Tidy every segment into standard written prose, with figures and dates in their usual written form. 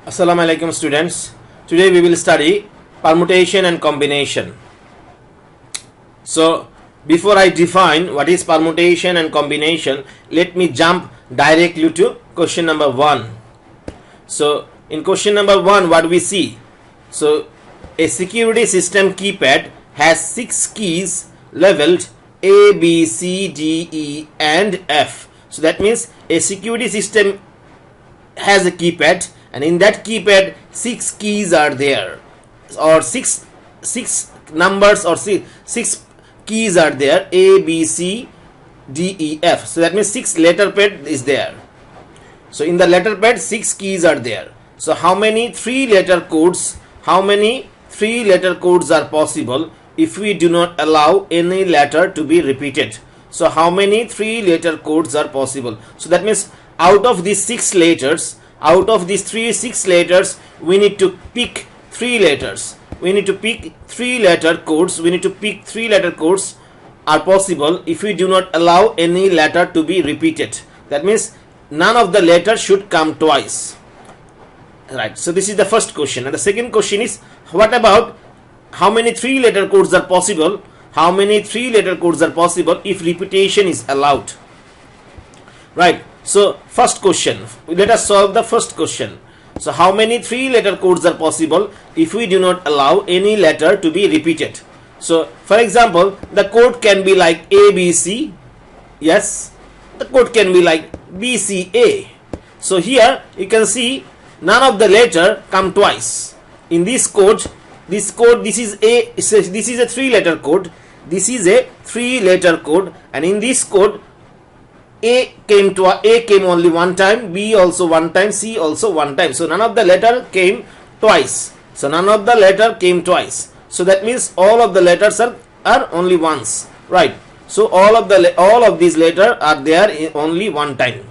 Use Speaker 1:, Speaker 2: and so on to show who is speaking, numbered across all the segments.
Speaker 1: Assalamu alaikum students. Today we will study permutation and combination. So before I define what is permutation and combination, let me jump directly to question number 1. So in question number 1, what we see? So a security system keypad has 6 keys labeled A, B, C, D, E and F. So that means a security system has a keypad, and in that keypad 6 keys are there, or six numbers, or six keys are there, A, B, C, D, E, F. So that means 6 letter pad is there. So in the letter pad 6 keys are there. So how many 3 letter codes are possible if we do not allow any letter to be repeated? So how many 3 letter codes are possible? So that means out of these 6 letters, out of these 6 letters, we need to pick 3 letters. We need to pick 3 letter codes. We need to pick 3 letter codes are possible if we do not allow any letter to be repeated. That means none of the letters should come twice. Right. So this is the first question. And the second question is, what about how many 3 letter codes are possible? How many 3 letter codes are possible if repetition is allowed? Right. So first question, let us solve the first question. So how many 3 letter codes are possible if we do not allow any letter to be repeated? So for example, the code can be like ABC. Yes, the code can be like BCA. So here you can see none of the letter come twice. In this code, this is a 3 letter code. This is a 3 letter code, and in this code A came only one time, B also one time, C also one time. So none of the letter came twice. So that means all of the letters are only once, right? So all of these letters are there in only one time.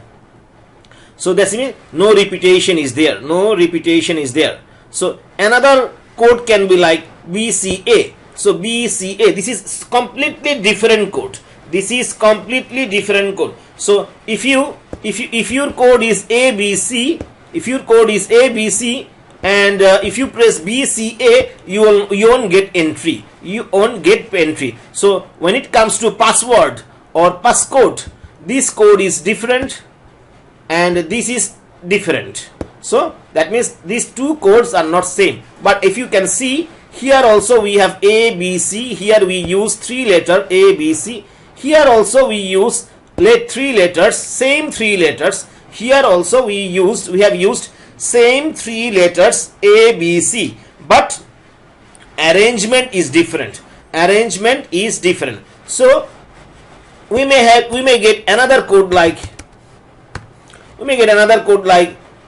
Speaker 1: So that means no repetition is there. So another code can be like BCA. So BCA, this is completely different code. So if your code is ABC, and if you press BCA, you won't get entry. So when it comes to password or passcode, this code is different and this is different. So that means these two codes are not same. But if you can see, here also we have ABC. Here we use 3 letter ABC. Here also we use 3 letters, same 3 letters. Here also we have used same 3 letters ABC, but arrangement is different. So we may get another code like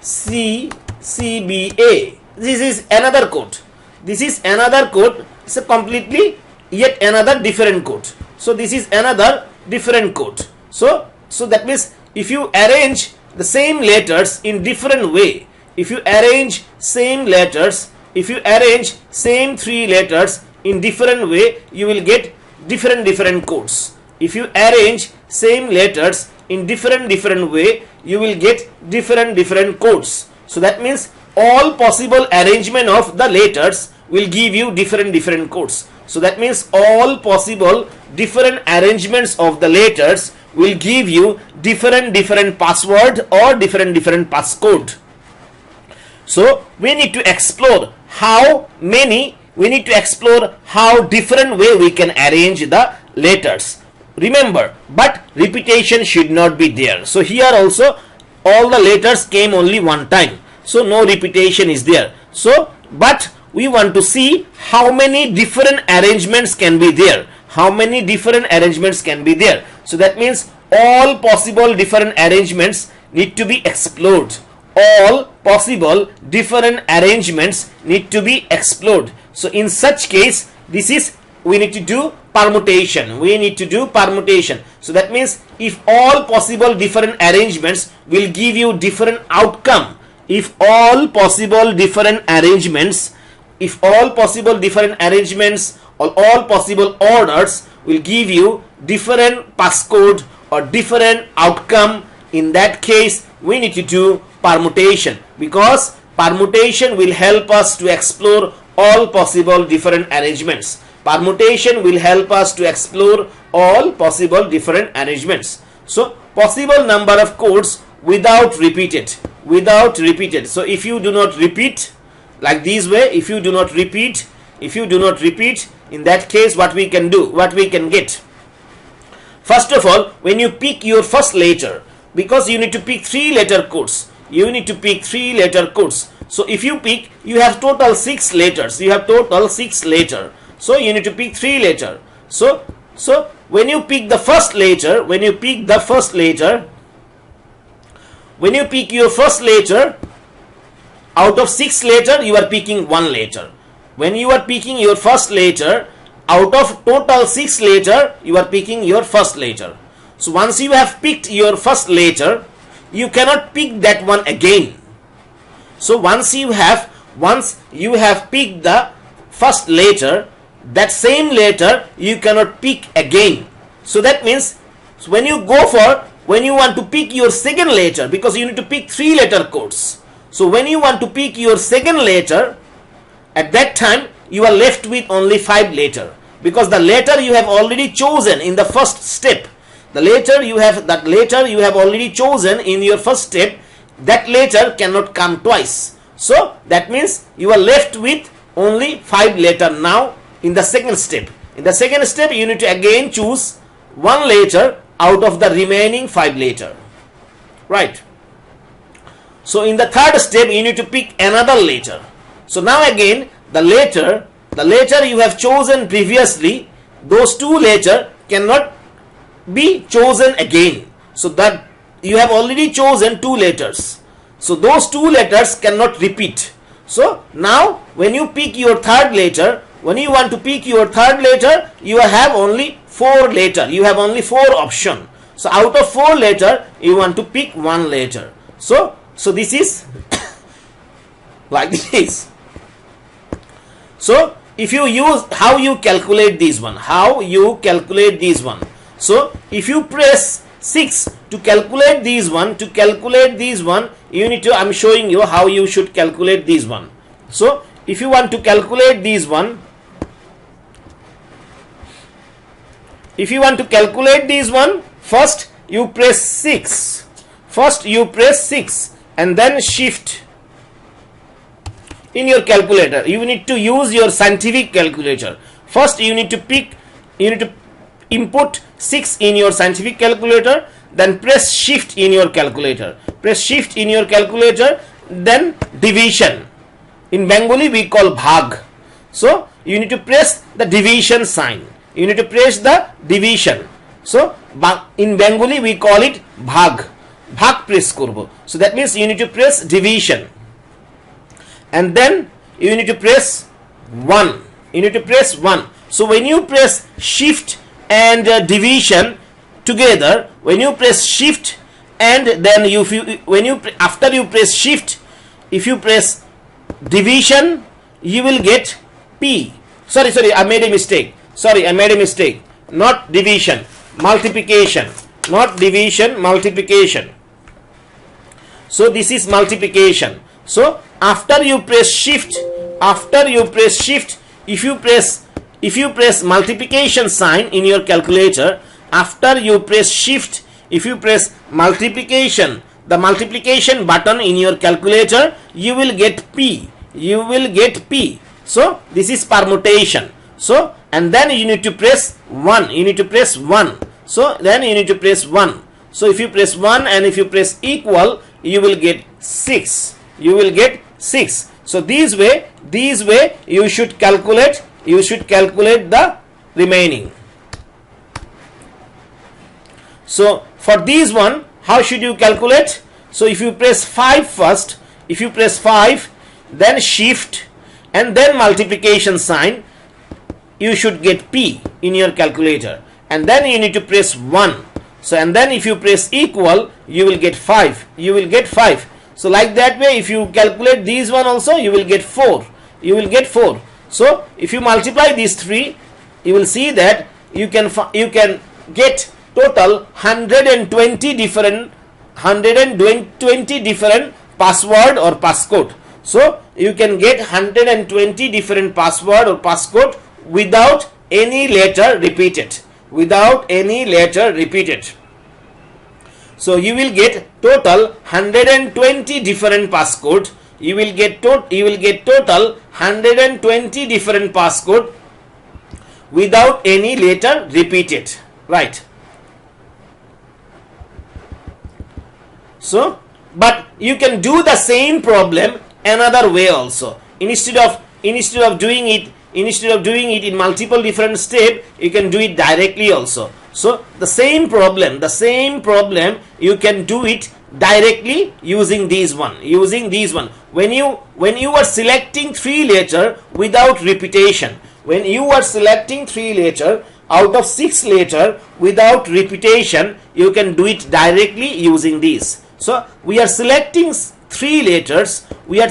Speaker 1: CBA. This is another code. It's a completely yet another different code. So this is another different code. So that means if you arrange the same letters in different way, if you arrange same 3 letters in different way, you will get different codes. If you arrange same letters in different way, you will get different codes. So that means all possible arrangement of the letters will give you different codes. So that means all possible different arrangements of the letters will give you different password or different passcode. So we need to explore how different way we can arrange the letters. Remember, but repetition should not be there. So here also all the letters came only one time. So no repetition is there. So but we want to see how many different arrangements can be there. So that means all possible different arrangements need to be explored. So in such case, we need to do permutation. So that means if all possible different arrangements will give you different outcome, if all possible different arrangements or all possible orders will give you different passcode or different outcome, in that case we need to do permutation, because permutation will help us to explore all possible different arrangements. Permutation will help us to explore all possible different arrangements. So possible number of codes without repeated. So if you do not repeat like this way, if you do not repeat, in that case what we can do, what we can get? First of all, when you pick your first letter, because you need to pick 3 letter codes, so if you pick, you have total 6 letters, so you need to pick 3 letter. So when you pick the first letter, when you pick your first letter, out of 6 letter you are picking 1 letter. When you are picking your first letter, out of total 6 letter, you are picking your first letter. So once you have picked your first letter, you cannot pick that one again. So once you have picked the first letter, that same letter you cannot pick again. So that means, when you want to pick your second letter, because you need to pick 3 letter codes. So when you want to pick your second letter, at that time you are left with only 5 letter, because the letter you have already chosen in the first step. That letter you have already chosen in your first step, that letter cannot come twice. So that means you are left with only 5 letter now in the second step. In the second step, you need to again choose 1 letter out of the remaining 5 letter. Right. So in the third step, you need to pick another letter. So now again, the letter you have chosen previously, those 2 letter cannot be chosen again. So that you have already chosen 2 letters. So those 2 letters cannot repeat. So now when you pick your third letter, when you want to pick your third letter, you have only 4 letter. You have only 4 option. So out of 4 letter, you want to pick 1 letter. So this is like this. So if you use, how you calculate this one? So if you press 6 to calculate this one, you need to, I'm showing you how you should calculate this one. So if you want to calculate this one, first you press 6. And then shift in your calculator. You need to use your scientific calculator. First you need to input 6 in your scientific calculator, then press shift in your calculator. Then division. In Bengali we call bhag. So you need to press the division sign. So in Bengali we call it bhag. Press korbo. So that means you need to press division. And then you need to press 1. So when you press shift and division together, when you press shift and then after you press shift, if you press division, you will get P. Sorry, I made a mistake. Not division, multiplication. So this is multiplication. So after you press shift, if you press multiplication sign in your calculator, after you press shift, if you press multiplication, the multiplication button in your calculator, you will get P. So this is permutation. So and then you need to press 1. So then you need to press 1. So if you press 1 and if you press equal, you will get 6. So this way you should calculate the remaining. So for this one, how should you calculate? So if you press 5 first, then shift and then multiplication sign, you should get P in your calculator, and then you need to press 1. So and then if you press equal, you will get 5. So like that way, if you calculate these one also, you will get 4. So if you multiply these 3, you will see that you can get total 120 different password or passcode. So you can get 120 different password or passcode without any letter repeated. Without any letter repeated. So you will get total 120 different passcode. You will get total 120 different passcode without any letter repeated. Right. So, but you can do the same problem another way also. Instead of doing it in multiple different steps, you can do it directly also. So the same problem you can do it directly using these one. When you are selecting 3 letter without repetition, when you are selecting 3 letter out of 6 letter without repetition, you can do it directly using these. So we are selecting 3 letters,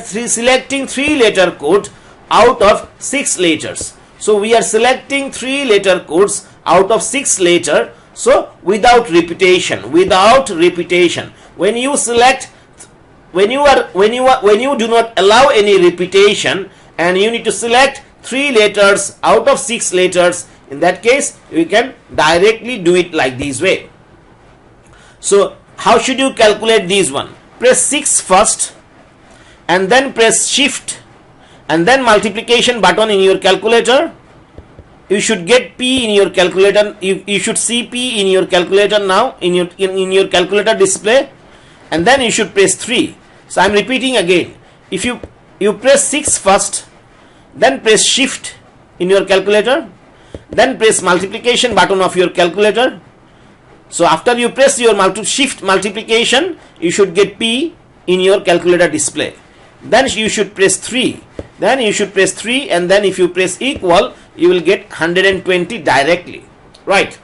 Speaker 1: selecting 3 letter code out of 6 letters. So we are selecting 3 letter codes out of 6 letter. So without repetition. When you select, when you do not allow any repetition and you need to select 3 letters out of 6 letters, in that case you can directly do it like this way. So how should you calculate this one? Press 6 first and then press shift and then multiplication button in your calculator. You should get P in your calculator. You should see P in your calculator now, in your calculator display, and then you should press 3. So I am repeating again. If you press 6 first, then press shift in your calculator, then press multiplication button of your calculator. So after you press your shift multiplication, you should get P in your calculator display. Then you should press 3. Then you should press 3, and then if you press equal, you will get 120 directly. Right.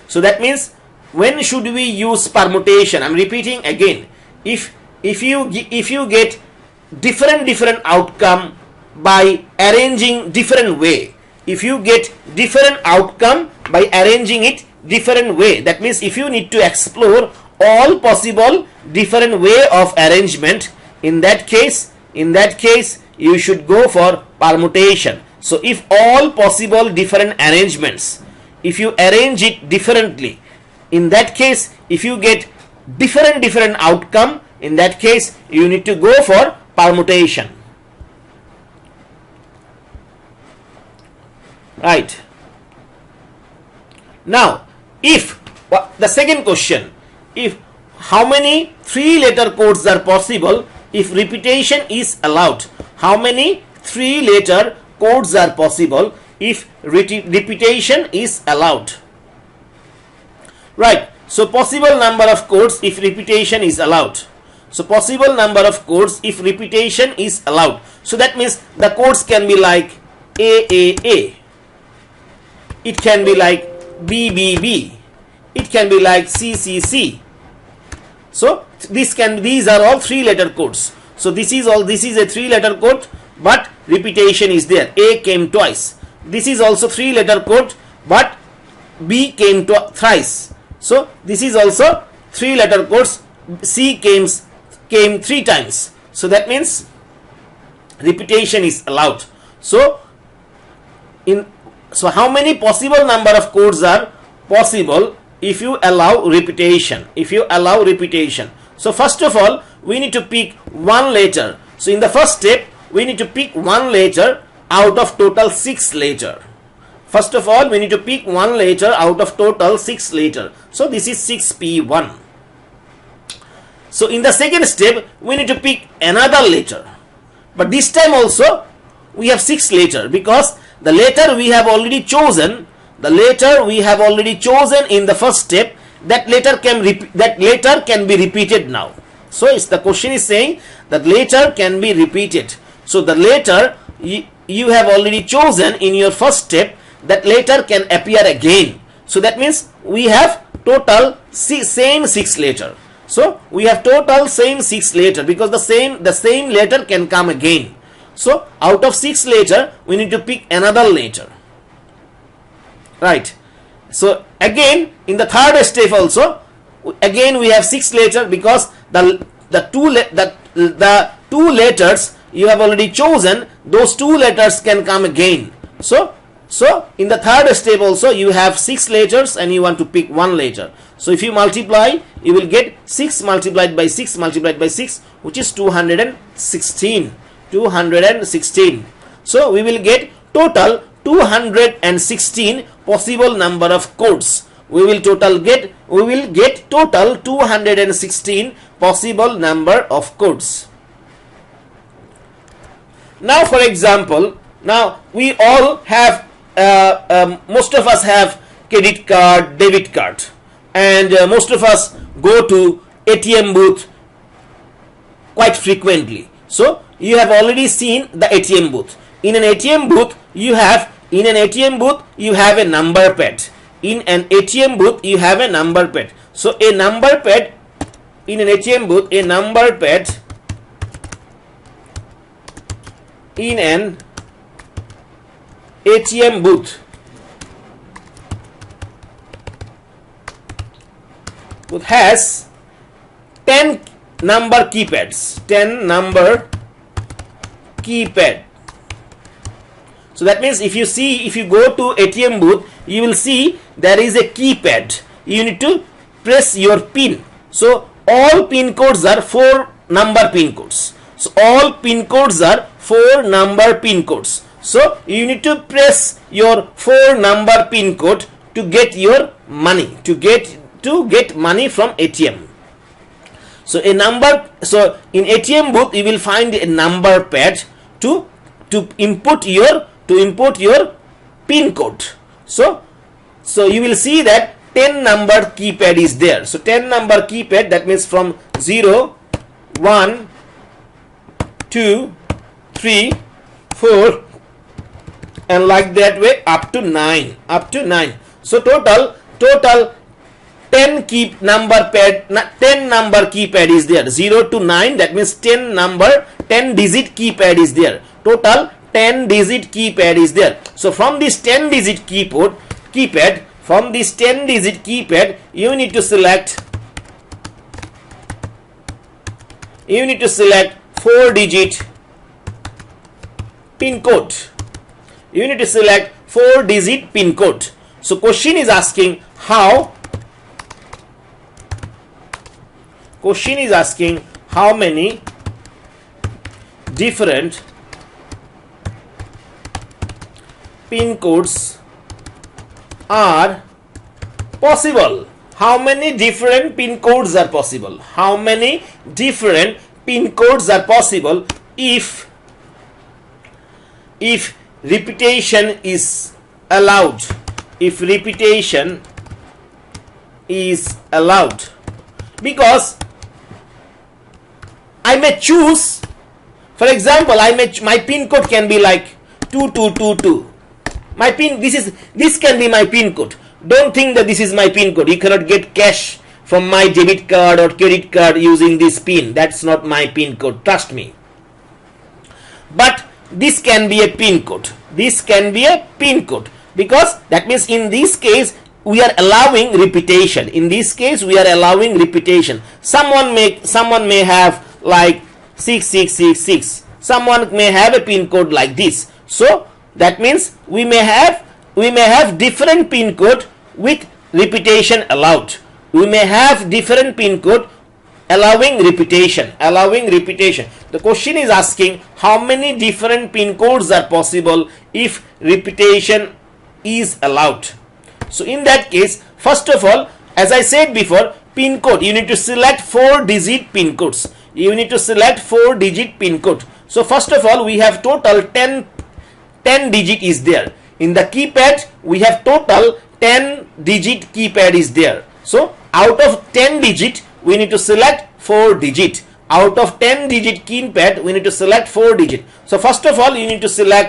Speaker 1: So that means, when should we use permutation? I am repeating again. If you get different outcome by arranging different way, if you get different outcome by arranging it different way, that means if you need to explore all possible different way of arrangement, in that case you should go for permutation. So if all possible different arrangements, if you arrange it differently, in that case if you get different outcome, in that case you need to go for permutation. Right. Now if the second question, if how many 3-letter codes are possible if repetition is allowed? How many 3-letter codes are possible if repetition is allowed? Right. So possible number of codes if repetition is allowed. So possible number of codes if repetition is allowed. So that means the codes can be like AAA. It can be like BBB. It can be like CCC. So these are all 3-letter codes. So this is a 3-letter code, but repetition is there. A came twice. This is also 3-letter code, but B came thrice. So this is also 3-letter codes. C came 3 times. So that means repetition is allowed. So how many possible number of codes are possible if you allow repetition? So first of all, we need to pick one letter. So in the first step, we need to pick one letter out of total 6 letter. First of all, we need to pick one letter out of total 6 letter. So this is 6P1. So in the second step, we need to pick another letter. But this time also, we have 6 letter, because the letter we have already chosen, in the first step, that letter can be repeated now. So the question is saying that letter can be repeated. So the letter you have already chosen in your first step, that letter can appear again. So that means we have total same 6 letter. So we have total same 6 letter, because the same letter can come again. So out of 6 letter, we need to pick another letter. Right. So again, in the third step also, again we have 6 letter, because the two letters you have already chosen, those two letters can come again. So in the third step also you have 6 letters and you want to pick one letter. So if you multiply, you will get 6 multiplied by 6 multiplied by 6, which is 216. 216. So we will get total 216 possible number of codes. We will get total 216 possible number of codes. Now for example, now we all have most of us have credit card, debit card, and most of us go to ATM booth quite frequently. So you have already seen the ATM booth. In an ATM booth you have a number pad. In an ATM booth you have a number pad. So a number pad in an ATM booth, a number pad in an ATM booth has 10 number keypads. 10 number keypad. So that means if you go to ATM booth, you will see there is a keypad. You need to press your pin. So all pin codes are 4 number pin codes. So all pin codes are 4 number pin codes. So you need to press your 4 number pin code to get your money, to get money from ATM. So in ATM booth you will find a number pad to input your pin code. So you will see that 10 number keypad is there. So 10 number keypad, that means from 0, 1, 2, 3, 4, and like that way up to 9. So total 10 number keypad is there. 0 to 9, that means 10 digit keypad is there. Total 10 digit keypad is there. So from this 10 digit keypad, you need to select 4 digit pin code. You need to select 4 digit pin code. So question is asking how many different pin codes are possible. How many different pin codes are possible? How many different pin codes are possible if repetition is allowed? If repetition is allowed, because I may choose, for example, my pin code can be like 2222. This can be my pin code. Don't think that this is my pin code. You cannot get cash from my debit card or credit card using this pin. That's not my pin code, trust me. But this can be a pin code. This can be a pin code, because that means in this case we are allowing repetition. In this case we are allowing repetition. Someone may have like 6666. Someone may have a pin code like this. So that means we may have different pin code with repetition allowed. We may have different pin code allowing repetition. The question is asking how many different pin codes are possible if repetition is allowed. So in that case, first of all, as I said before, pin code, you need to select 4 digit pin codes. You need to select 4 digit pin code. So first of all, we have total 10 digit is there. In the keypad we have total 10 digit keypad is there. So out of 10 digit we need to select 4 digit. Out of 10 digit keypad we need to select 4 digit. So first of all you need to select,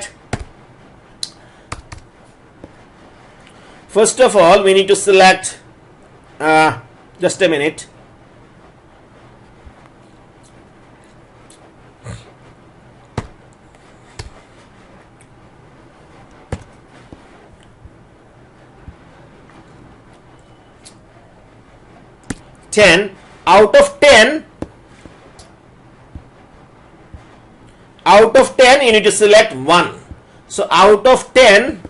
Speaker 1: just a minute. Out of 10 out of 10 you need to select 1. So out of 10,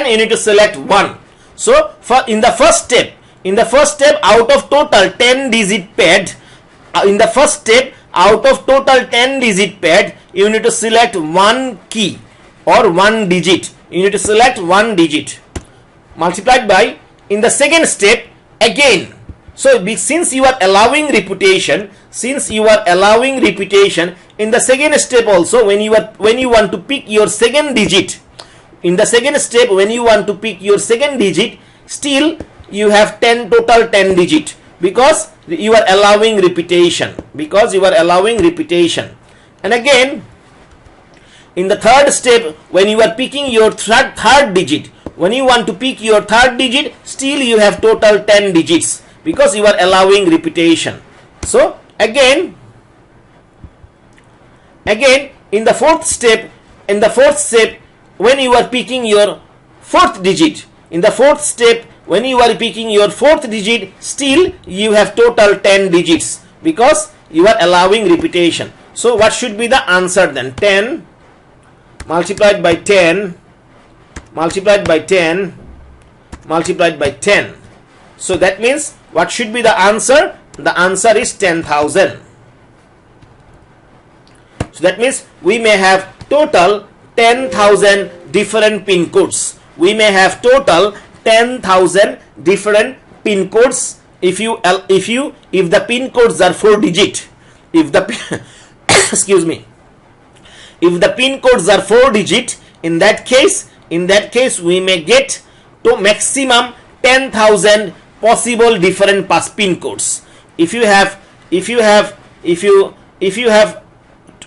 Speaker 1: you need to select 1. So in the first step, out of total 10 digit paired, in the first step, out of total 10 digit paired, you need to select one key or one digit. You need to select one digit multiplied by, in the second step again. So since you are allowing repetition, in the second step also, when you want to pick your second digit, in the second step when you want to pick your second digit, still you have total 10 digit, because you are allowing repetition, and again in the third step when you are picking your third digit, when you want to pick your third digit, still you have total 10 digits, because you are allowing repetition. So again in the fourth step, when you are picking your fourth digit, in the fourth step when you are picking your fourth digit, still you have total 10 digits, because you are allowing repetition. So what should be the answer then? 10 multiplied by 10 multiplied by 10 multiplied by 10. So that means what should be the answer? The answer is 10,000. So that means we may have total 10,000 different pin codes. We may have total 10,000 different pin codes if the pin codes are 4 digit. If the excuse me, if the pin codes are 4 digit, in that case we may get to maximum 10,000 possible different pin codes. If you have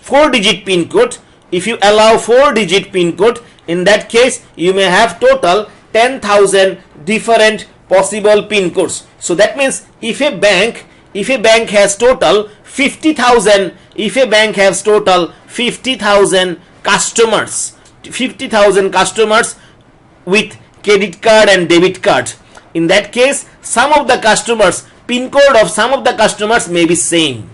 Speaker 1: 4 digit pin code, if you allow 4 digit pin code, in that case you may have total 10,000 different possible pin codes. So that means if a bank has total 50,000, if a bank has total 50,000 customers, 50,000 customers with credit card and debit card, in that case some of the customers, pin code of some of the customers may be same.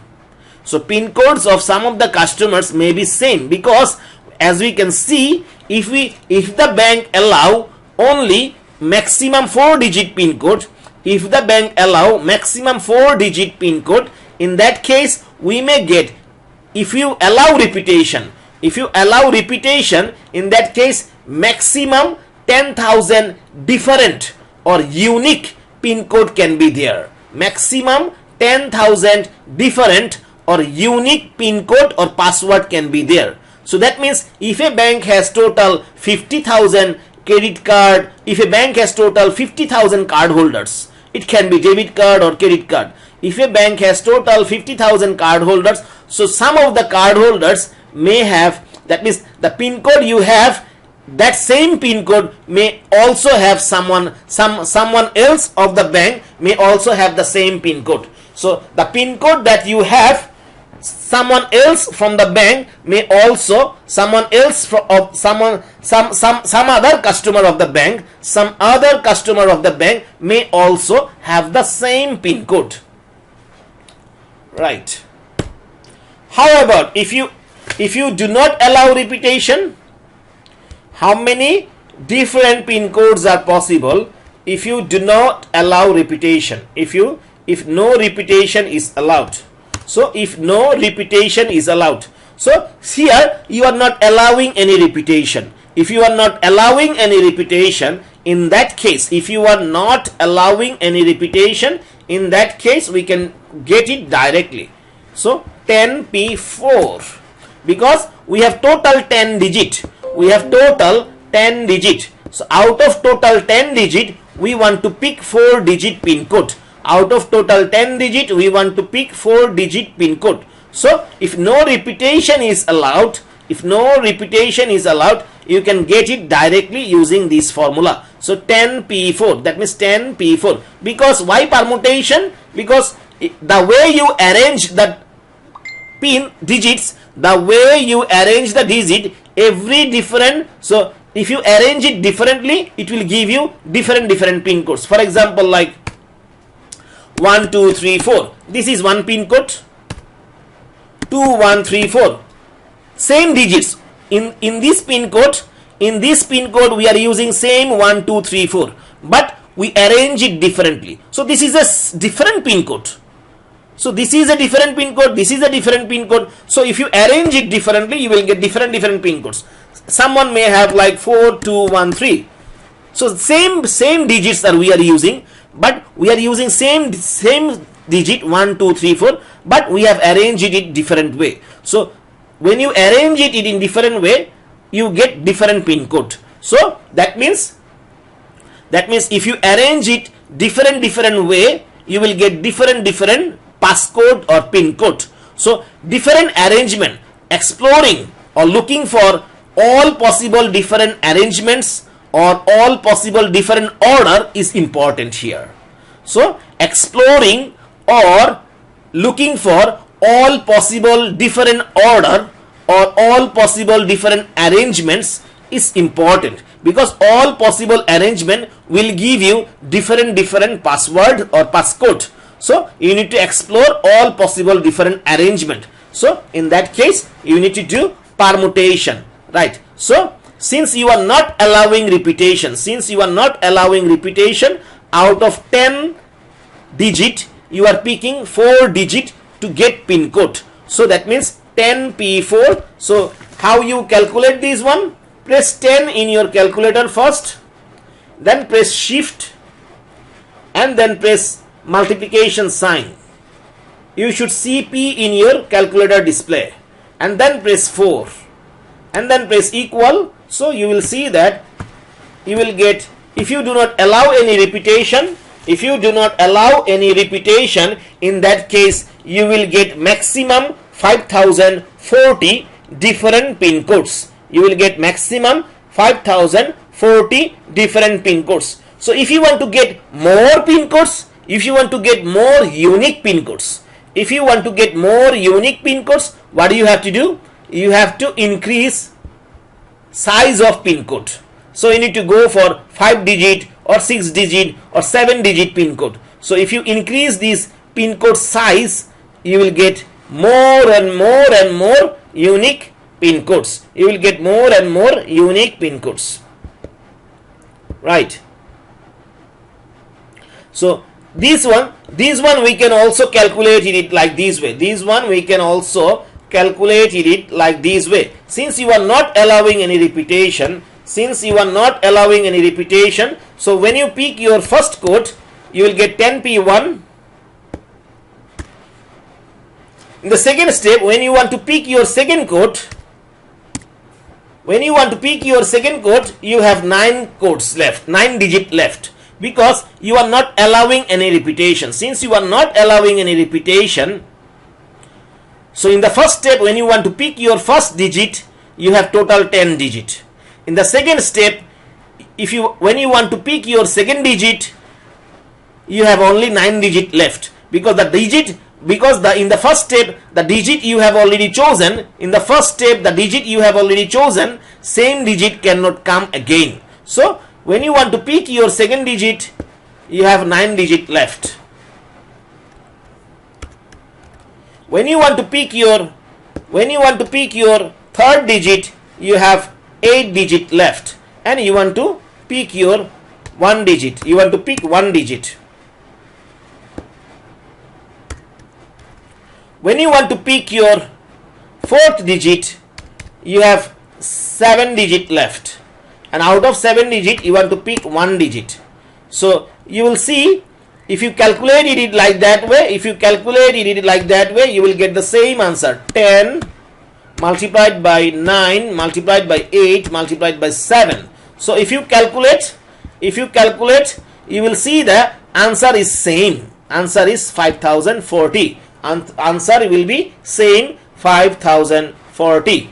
Speaker 1: So pin codes of some of the customers may be same, because as we can see, if the bank allow only maximum 4 digit pin code, if the bank allow maximum 4 digit pin code, in that case we may get, if you allow repetition, in that case maximum 10,000 different or unique pin code can be there. Maximum 10,000 different or unique pin code or password can be there. So that means if a bank has total 50,000 credit card, if a bank has total 50,000 card holders, it can be debit card or credit card. If a bank has total 50,000 card holders, so some of the card holders may have, that means the pin code you have, that same pin code may also have someone else of the bank may also have the same pin code. So the pin code that you have, someone else from the bank may also, some other customer of the bank, may also have the same pin code, right? However, if you do not allow repetition, how many different pin codes are possible if you do not allow repetition? If no repetition is allowed. So if no repetition is allowed, so here you are not allowing any repetition. If you are not allowing any repetition, in that case, if you are not allowing any repetition, in that case we can get it directly. So 10p4, because we have total 10 digit. We have total 10 digit. So out of total 10 digit, we want to pick 4 digit pin code. Out of total 10 digit, we want to pick 4 digit pin code. So if no repetition is allowed, you can get it directly using this formula. So 10p4, that means 10p4. Because why permutation? Because the way you arrange the pin digits, the way you arrange the digit, every different, so if you arrange it differently, it will give you different pin codes. For example, like 1 2 3 4, this is one pin code. 2 1 3 4, same digits in this pin code. In this pin code we are using same 1 2 3 4, but we arrange it differently. So this is a different pin code. So this is a different pin code, this is a different pin code. So if you arrange it differently, you will get different pin codes. Someone may have like 4 2 1 3. So same digits that we are using, but we are using same digit 1 2 3 4, but we have arranged it different way. So when you arrange it in different way, you get different pin code. So that means if you arrange it different way, you will get different passcode or pin code. So different arrangement, exploring or looking for all possible different arrangements or all possible different order is important here. So exploring or looking for all possible different order or all possible different arrangements is important, because all possible arrangement will give you different password or passcode. So you need to explore all possible different arrangement. So in that case you need to do permutation, right? So since you are not allowing repetition, out of 10 digit you are picking 4 digit to get pin code. So that means 10P4. So how you calculate this one? Press 10 in your calculator first, then press shift and then press multiplication sign. You should see P in your calculator display, and then press 4 and then press equal. So you will see that you will get, if you do not allow any repetition, in that case you will get maximum 5040 different pin codes. You will get maximum 5040 different pin codes. So if you want to get more pin codes, if you want to get more unique pin codes, what do you have to do? You have to increase size of pin code. So you need to go for 5 digit or 6 digit or 7 digit pin code. So if you increase this pin code size, you will get more and more unique pin codes. You will get more and more unique pin codes, right? So this one we can also calculate it like this way. Since you are not allowing any repetition, so when you pick your first code, you will get 10P1. In the second step, when you want to pick your second code, you have 9 codes left, 9 digit left, because you are not allowing any repetition. Since you are not allowing any repetition, so in the first step, when you want to pick your first digit, you have total 10 digit. In the second step, when you want to pick your second digit, you have only 9 digit left, because in the first step the digit you have already chosen. Same digit cannot come again. So when you want to pick your second digit, you have 9 digit left. When you want to pick your third digit, you have 8 digit left, and you want to pick your one digit. When you want to pick your fourth digit, you have 7 digit left, and out of 7 digit you want to pick 1 digit. So you will see, if you calculate it like that way, you will get the same answer: 10 multiplied by 9 multiplied by 8 multiplied by 7. So if you calculate, you will see the answer is same. Answer is 5040. Answer will be same, 5040.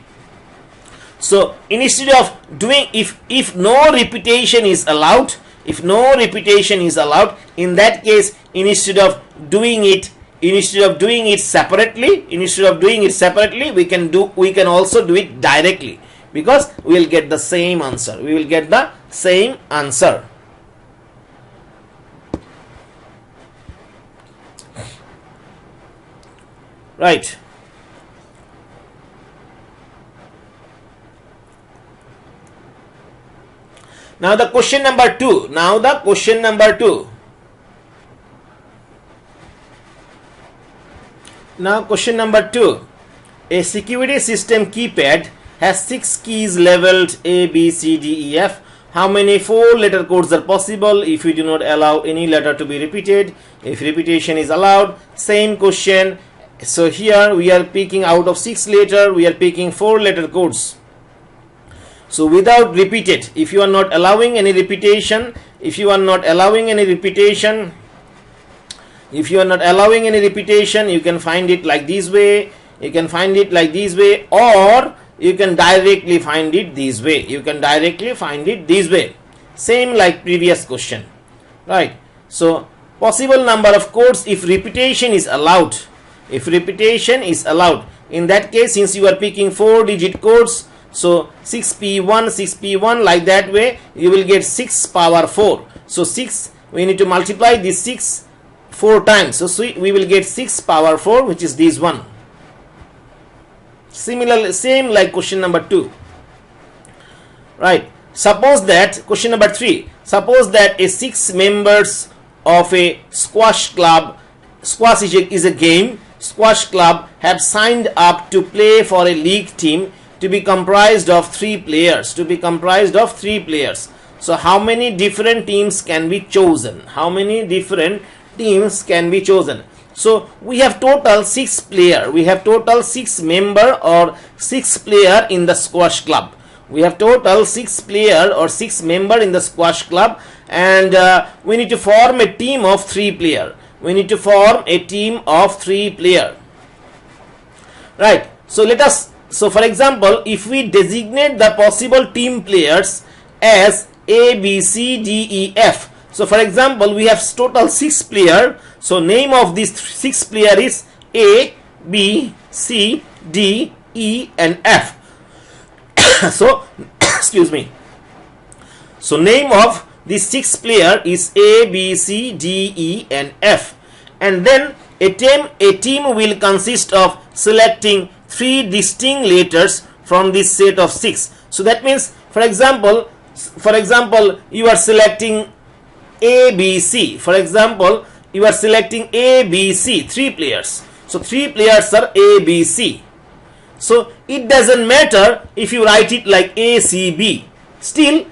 Speaker 1: So instead of doing, if no repetition is allowed, in that case, instead of doing it separately, we can also do it directly. because we will get the same answer. We will get the same answer. Right. Now the question number 2. Now the question number 2. Now question number 2. A security system keypad has 6 keys labeled A, B, C, D, E, F. How many 4-letter codes are possible if we do not allow any letter to be repeated? If repetition is allowed, same question. So here we are picking out of 6 letter, we are picking 4-letter codes. So without repeated, if you are not allowing any repetition, you can find it like this way, or you can directly find it this way. Same like previous question, right? So possible number of codes if repetition is allowed. In that case, since you are picking 4-digit codes, so 6p1 like that way, you will get 6 power 4. So 6, we need to multiply this 6 4 times. So we will get 6 power 4, which is this one. Similarly, same like question number 2. Right. Suppose that, question number 3. Suppose that a 6 members of a squash club, squash is a game, squash club have signed up to play for a league team to be comprised of 3 players. So how many different teams can be chosen? So we have total 6 player. We have total 6 member or 6 player in the squash club. We have total 6 player or 6 member in the squash club, and we need to form a team of 3 player. Right. So for example, if we designate the possible team players as A, B, C, D, E, F. So for example, we have total 6 player. So name of these 6 player is A, B, C, D, E and F. So excuse me. So name of this 6 player is A, B, C, D, E and F. And then a team will consist of selecting 3 distinct letters from this set of 6. So that means, for example, you are selecting A, B, C. For example, you are selecting A, B, C, 3 players. So 3 players are A, B, C. So it doesn't matter if you write it like A, C, B. Still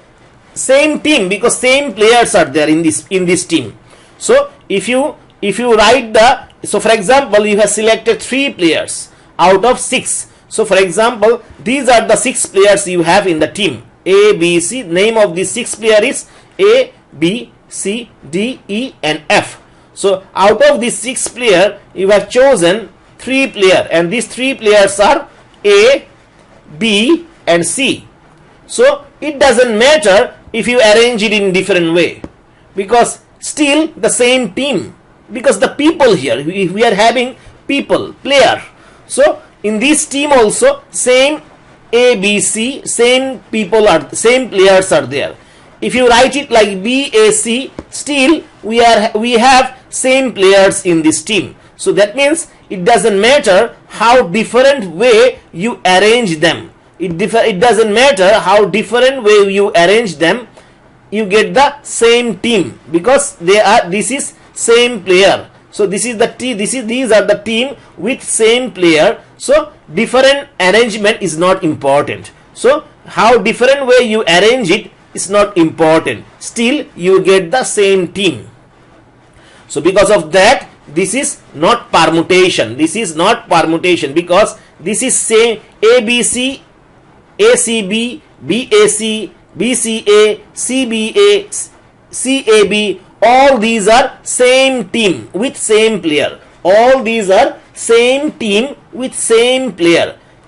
Speaker 1: same team, because same players are there in this team. So if you write so for example, you have selected 3 players out of 6. So for example, these are the 6 players you have in the team. A, B, C. Name of the 6 player is A, B, C, D, E and F. So out of these 6 player, you have chosen 3 player, and these 3 players are A, B and C. So it doesn't matter if you arrange it in different way, because still the same team, because the people here, we are having people, player. So in this team also same A, B, C, same players are there. If you write it like B, A, C, still we have same players in this team. So that means it doesn't matter how different way you arrange them. It doesn't matter how different way you arrange them, you get the same team, because this is same player. So these are the team with same player. So different arrangement is not important. So how different way you arrange it is not important. Still you get the same team. So because of that, this is not permutation. Because this is same ABC, ACB, BAC, BCA, CBA, CAB. All these are same team with same player.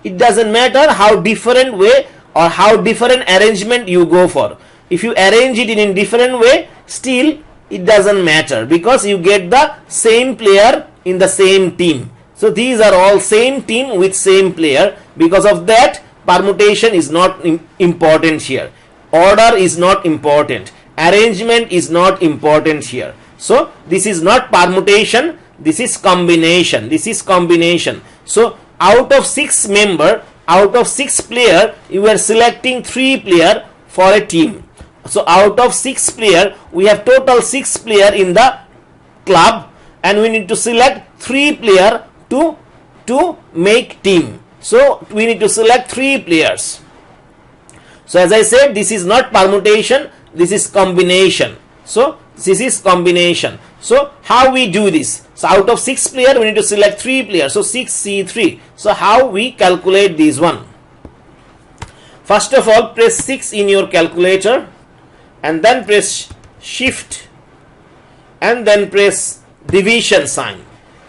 Speaker 1: It doesn't matter how different way or how different arrangement you go for. If you arrange it in different way, still it doesn't matter, because you get the same player in the same team. So these are all same team with same player. Because of that, permutation is not important here. Order is not important. Arrangement is not important here. So this is not permutation, this is combination. This is combination. So out of 6 member, out of 6 player, you are selecting 3 player for a team. So out of 6 player, we have total 6 player in the club, and we need to select 3 player to make team. So we need to select 3 players. So as I said, this is not permutation, this is combination. So this is combination. So how we do this? So out of 6 player, we need to select 3 players. So 6C3. So how we calculate this one? First of all, press 6 in your calculator, and then press shift, and then press division sign.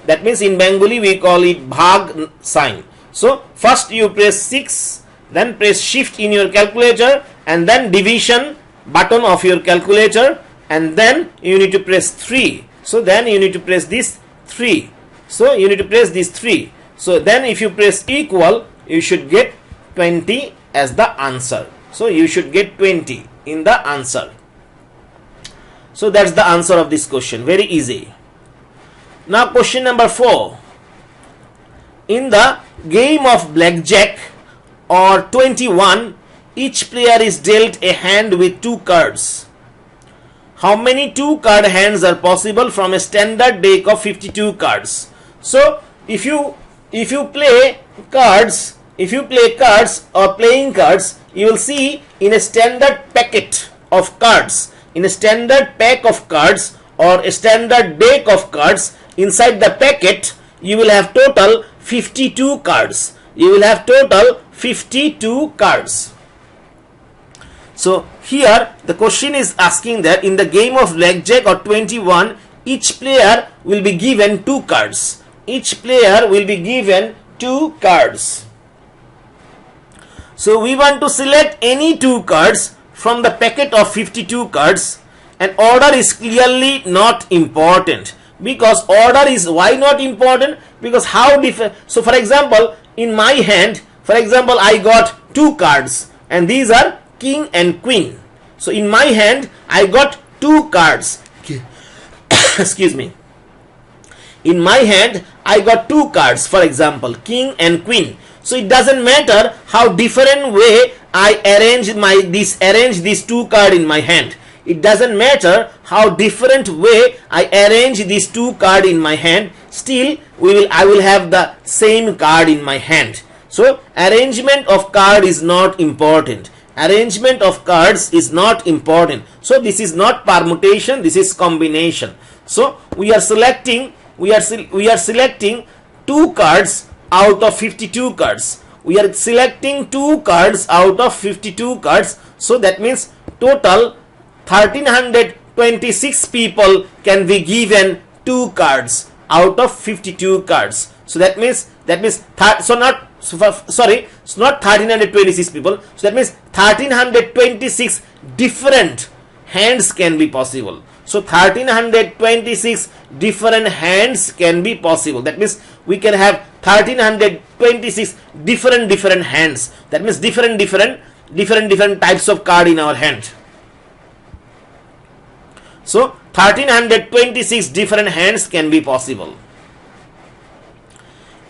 Speaker 1: That means in Bengali we call it bhag sign. So first you press 6, then press shift in your calculator, and then division button of your calculator, and then you need to press 3. So then you need to press this 3. So you need to press this 3. So then if you press equal, you should get 20 as the answer. So you should get 20 in the answer. So that's the answer of this question. Very easy. Now question number 4. In the game of blackjack or 21, each player is dealt a hand with 2 cards. How many 2 card hands are possible from a standard deck of 52 cards? So if you play cards, or playing cards, you will see in a standard packet of cards, in a standard pack of cards or a standard deck of cards, inside the packet you will have total 52 cards. You will have total 52 cards. So here the question is asking that in the game of blackjack or 21, each player will be given 2 cards. Each player will be given 2 cards. So we want to select any 2 cards from the packet of 52 cards, and order is clearly not important. Because order is why not important? Because how different. So for example, in my hand, for example, I got 2 cards, and these are king and queen. So in my hand I got 2 cards. Excuse me. In my hand I got 2 cards, for example, king and queen. So it doesn't matter how different way I arrange these 2 cards in my hand. It doesn't matter how different way I arrange these 2 cards in my hand. Still I will have the same card in my hand. So arrangement of card is not important. Arrangement of cards is not important. So this is not permutation, this is combination. So we are selecting 2 cards out of 52 cards. We are selecting 2 cards out of 52 cards. So that means total 1326 people can be given 2 cards out of 52 cards. So that means it's not 1326 people. So that means 1326 different hands can be possible. So 1326 different hands can be possible. That means we can have 1326 different hands. That means different types of card in our hand. So 1326 different hands can be possible.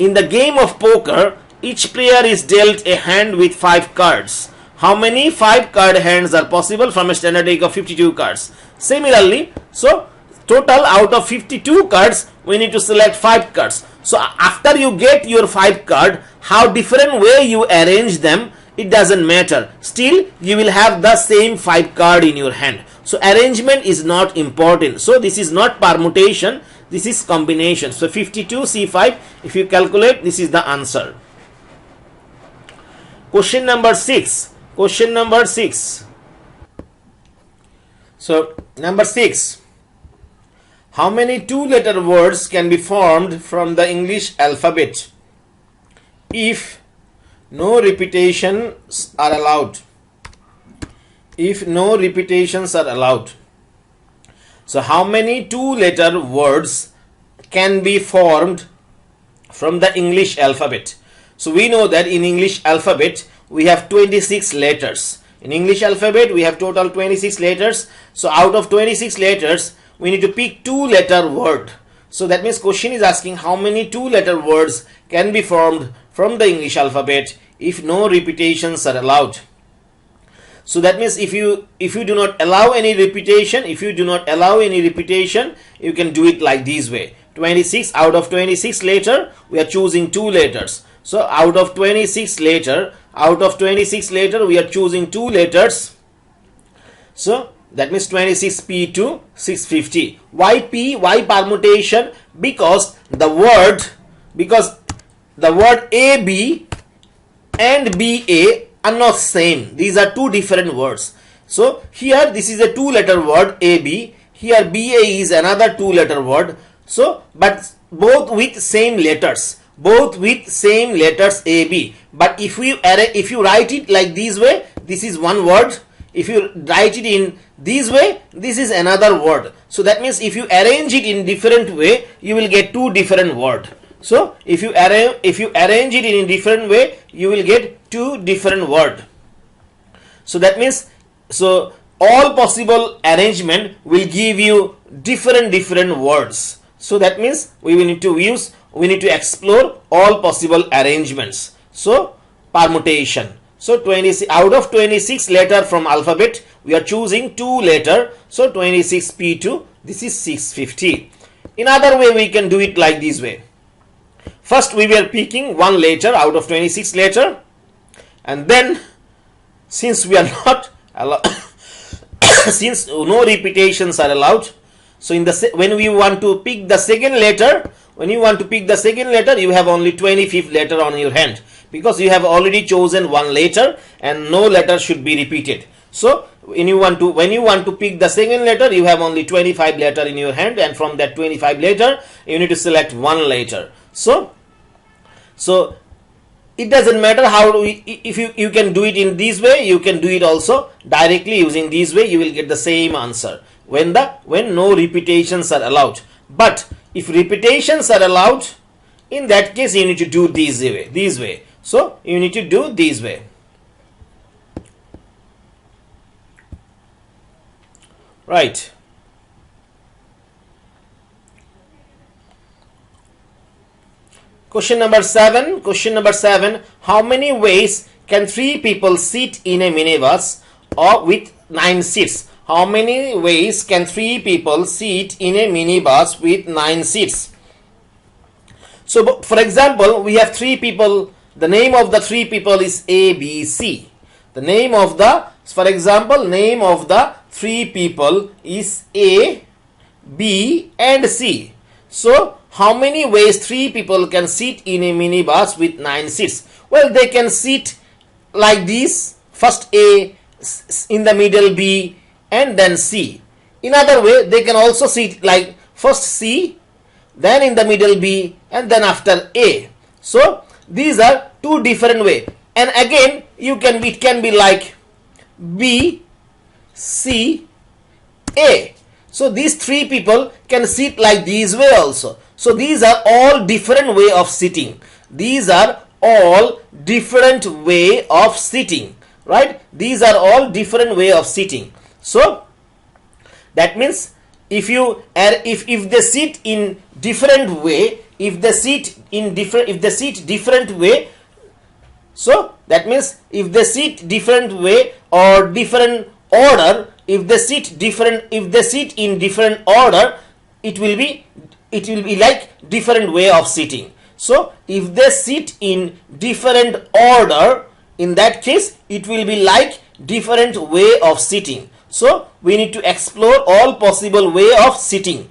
Speaker 1: In the game of poker, each player is dealt a hand with 5 cards. How many 5 card hands are possible from a standard deck of 52 cards? Similarly, so total out of 52 cards, we need to select 5 cards. So after you get your 5 card, how different way you arrange them, it doesn't matter. Still, you will have the same 5 card in your hand. So arrangement is not important. So this is not permutation, this is combination. So 52C5, if you calculate, this is the answer. Question number 6. Question number 6. So number 6. How many 2-letter words can be formed from the English alphabet if no repetitions are allowed? If no repetitions are allowed. So how many 2-letter words can be formed from the English alphabet? So we know that in English alphabet we have 26 letters. In English alphabet, we have total 26 letters. So out of 26 letters, we need to pick 2-letter word. So that means question is asking how many 2-letter words can be formed from the English alphabet if no repetitions are allowed. So that means if you do not allow any repetition, you can do it like this way. 26 out of 26 letter, we are choosing 2 letters. So out of 26 letter, we are choosing 2 letters. So that means 26p to 650. Why p? Why permutation? Because the word AB and BA are not same. These are 2 different words. So here this is a 2-letter word AB. Here BA is another 2-letter word. So but both with same letters. AB. But if you write it like this way, this is one word. If you write it in this way, this is another word. So that means if you arrange it in different way, you will get 2 different words. So if you arrange it in a different way, you will get 2 different words. So that means, so all possible arrangement will give you different words. So that means we need to explore all possible arrangements. So permutation. So 20 out of 26 letter from alphabet, we are choosing 2 letter. So 26p2, this is 650. In other way, we can do it like this way. First we were picking 1 letter out of 26 letter, and then since we are not allowed since no repetitions are allowed, so when we want to pick the second letter, you have only 25th letter on your hand, because you have already chosen 1 letter and no letter should be repeated. So when you want to pick the second letter, you have only 25 letter in your hand, and from that 25 letter you need to select 1 letter. So it doesn't matter how if you can do it in this way, you can do it also directly using this way. You will get the same answer when no repetitions are allowed. But if repetitions are allowed, in that case you need to do this way. So you need to do this way. Right. Question number 7. How many ways can 3 people sit in a minibus or with 9 seats? How many ways can 3 people sit in a minibus with 9 seats? So for example, we have 3 people. The name of the 3 people is A, B, C. Name of the 3 people is A, B and C. So how many ways 3 people can sit in a minibus with 9 seats? Well, they can sit like this. First A, in the middle B, and then C. In other way, they can also sit like first C, then in the middle B, and then after A. So these are 2 different ways. And again, it can be like B, C, A. So these 3 people can sit like this way also. So these are all different way of sitting. Right? These are all different way of sitting. So that means if they sit in different way, so that means if they sit different way or different order, if they sit in different order, it will be like different way of sitting. So if they sit in different order, in that case it will be like different way of sitting. So we need to explore all possible way of sitting.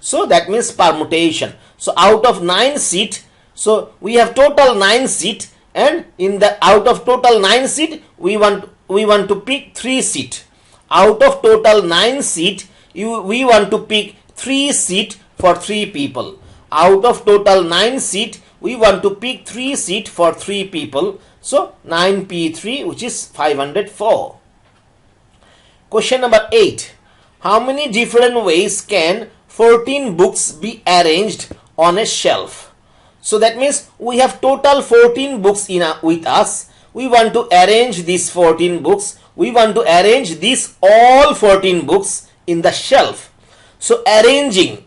Speaker 1: So that means permutation. So out of 9 seat, so we have total 9 seat, and out of total 9 seat, we want to pick 3 seat. Out of total 9 seat, we want to pick 3 seat for 3 people. Out of total 9 seat, we want to pick 3 seat for 3 people. So 9p3, which is 504. Question number 8. How many different ways can 14 books be arranged on a shelf? So that means we have total 14 books with us. We want to arrange these 14 books. We want to arrange these all 14 books in the shelf. So arranging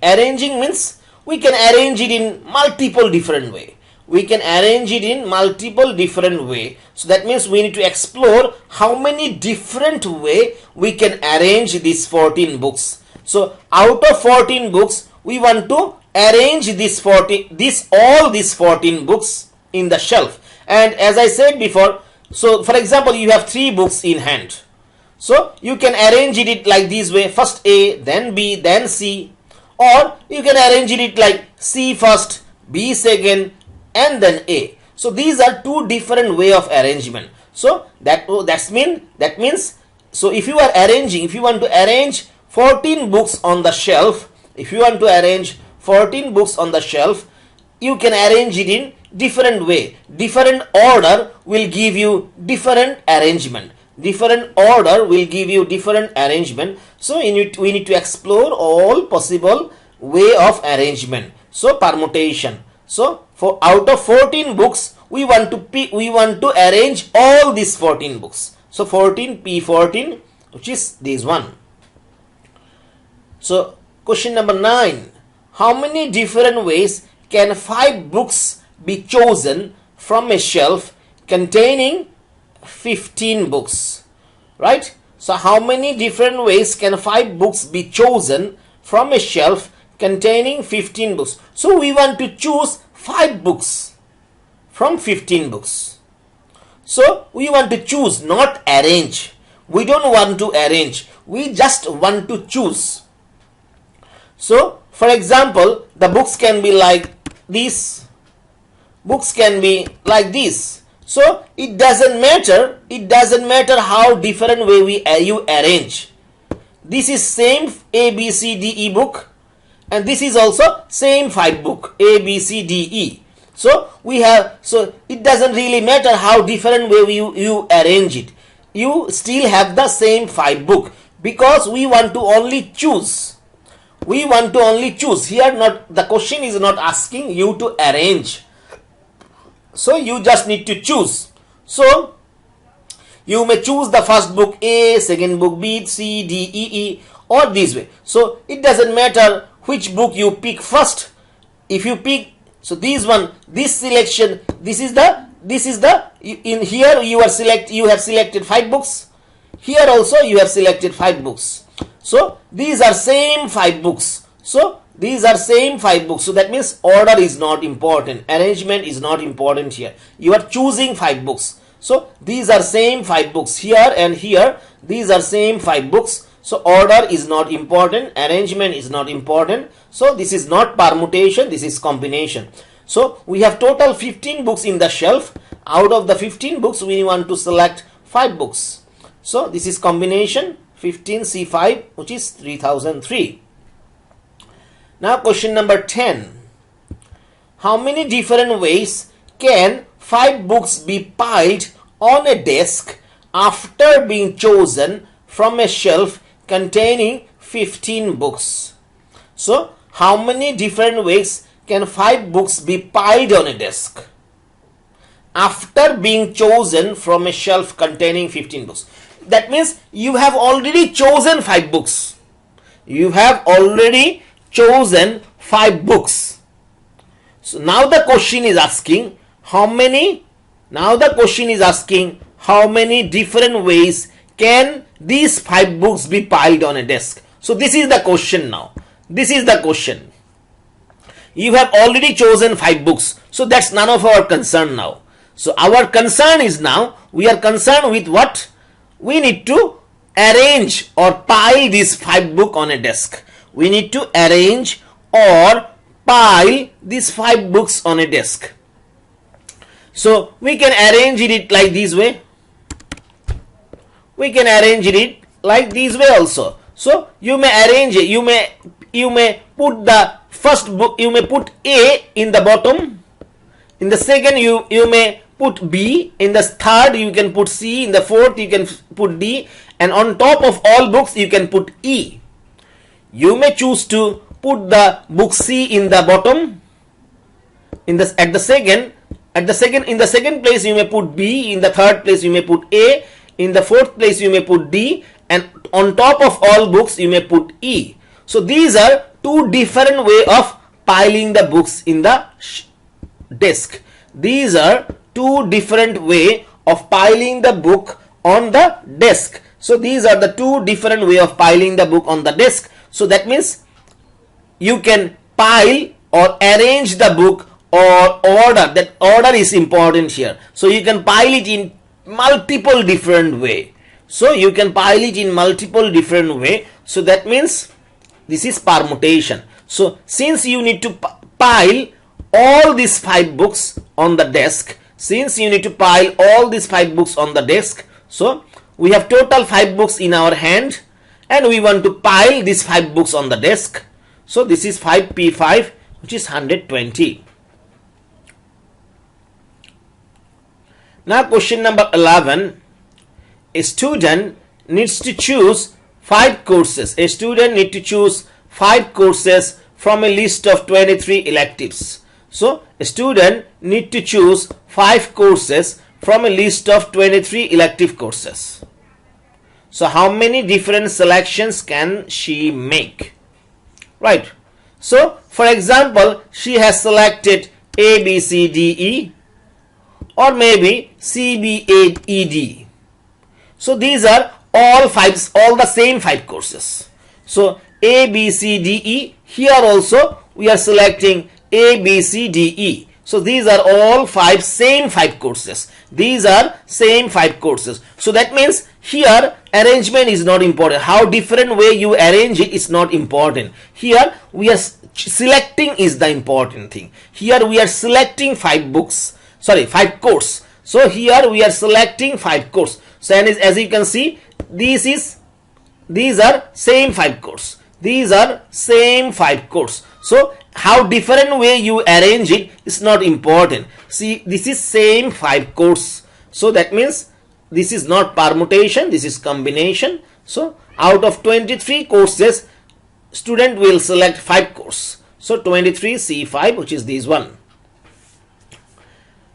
Speaker 1: means we can arrange it in multiple different way. We can arrange it in multiple different way. So that means we need to explore how many different way we can arrange these 14 books. So out of 14 books, we want to arrange all these 14 books in the shelf. And as I said before, so for example, you have 3 books in hand. So you can arrange it like this way: first A, then B, then C. Or you can arrange it like C first, B second, and then A. So these are 2 different way of arrangement. So that means so if you want to arrange 14 books on the shelf, you can arrange it in different way. Different order will give you different arrangement. So we need to explore all possible way of arrangement. So permutation. So for out of 14 books, we want to arrange all these 14 books. So 14 P14, which is this one. So question number 9. How many different ways can 5 books be chosen from a shelf containing 15 books? Right? So how many different ways can 5 books be chosen from a shelf containing 15 books? So we want to choose 5 books from 15 books. So we want to choose, not arrange. We don't want to arrange. We just want to choose. So for example, the books can be like this. Books can be like this. So it doesn't matter how different way you arrange. This is same A, B, C, D, E book, and this is also same 5 book A, B, C, D, E. So it doesn't really matter how different way you arrange it. You still have the same 5 book, because we want to only choose. Here the question is not asking you to arrange. So you just need to choose. So you may choose the first book A, second book B, C, D, E, E, or this way. So it doesn't matter which book you pick first. If you pick, so this selection, in here you have selected 5 books. Here also you have selected 5 books. So these are same 5 books. So that means order is not important. Arrangement is not important here. You are choosing 5 books. So these are same 5 books. Here and here, these are same 5 books. So order is not important. Arrangement is not important. So this is not permutation. This is combination. So we have total 15 books in the shelf. Out of the 15 books, we want to select 5 books. So this is combination 15C5, which is 3003. Now question number 10. How many different ways can 5 books be piled on a desk after being chosen from a shelf containing 15 books? So how many different ways can 5 books be piled on a desk after being chosen from a shelf containing 15 books? That means you have already chosen 5 books. You have already chosen 5 books. So now the question is asking how many different ways can these 5 books be piled on a desk. So this is the question now. This is the question. You have already chosen 5 books. So that's none of our concern now. So our concern is now, we are concerned with what? We need to arrange or pile these 5 books on a desk. We need to arrange or pile these 5 books on a desk. So we can arrange it like this way. We can arrange it like this way also. So you may arrange it. You may put the first book. You may put A in the bottom. In the second, you may put B. In the third, you can put C. In the fourth, you can put D. And on top of all books, you can put E. You may choose to put the book C in the bottom, in the at the second in the second place you may put B, in the third place you may put A, in the fourth place you may put D, and on top of all books you may put E. So these are two different way of piling the books in the desk. These are two different way of piling the book on the desk. So these are the two different way of piling the book on the desk. So that means you can pile or arrange the book or order. That order is important here. So you can pile it in multiple different way. So you can pile it in multiple different way. So that means this is permutation. So since you need to pile all these 5 books on the desk, since you need to pile all these 5 books on the desk, so we have total 5 books in our hand and we want to pile these 5 books on the desk. So this is 5p5, which is 120. Now question number 11. A student needs to choose 5 courses. A student needs to choose 5 courses from a list of 23 electives. So a student needs to choose 5 courses from a list of 23 elective courses. So how many different selections can she make? Right. So for example, she has selected A, B, C, D, E, or maybe C, B, A, E, D. So these are all the same 5 courses. So A, B, C, D, E. Here also we are selecting A, B, C, D, E. So these are all same 5 courses. These are same 5 courses. So that means here arrangement is not important. How different way you arrange it is not important. Here we are selecting is the important thing. Here we are selecting 5 books. Sorry, 5 course. So here we are selecting 5 course. So and as you can see, these are same 5 course. These are same 5 course. So how different way you arrange it is not important. See, this is same 5 course. So that means this is not permutation, this is combination. So out of 23 courses, student will select 5 course. So 23C5, which is this one.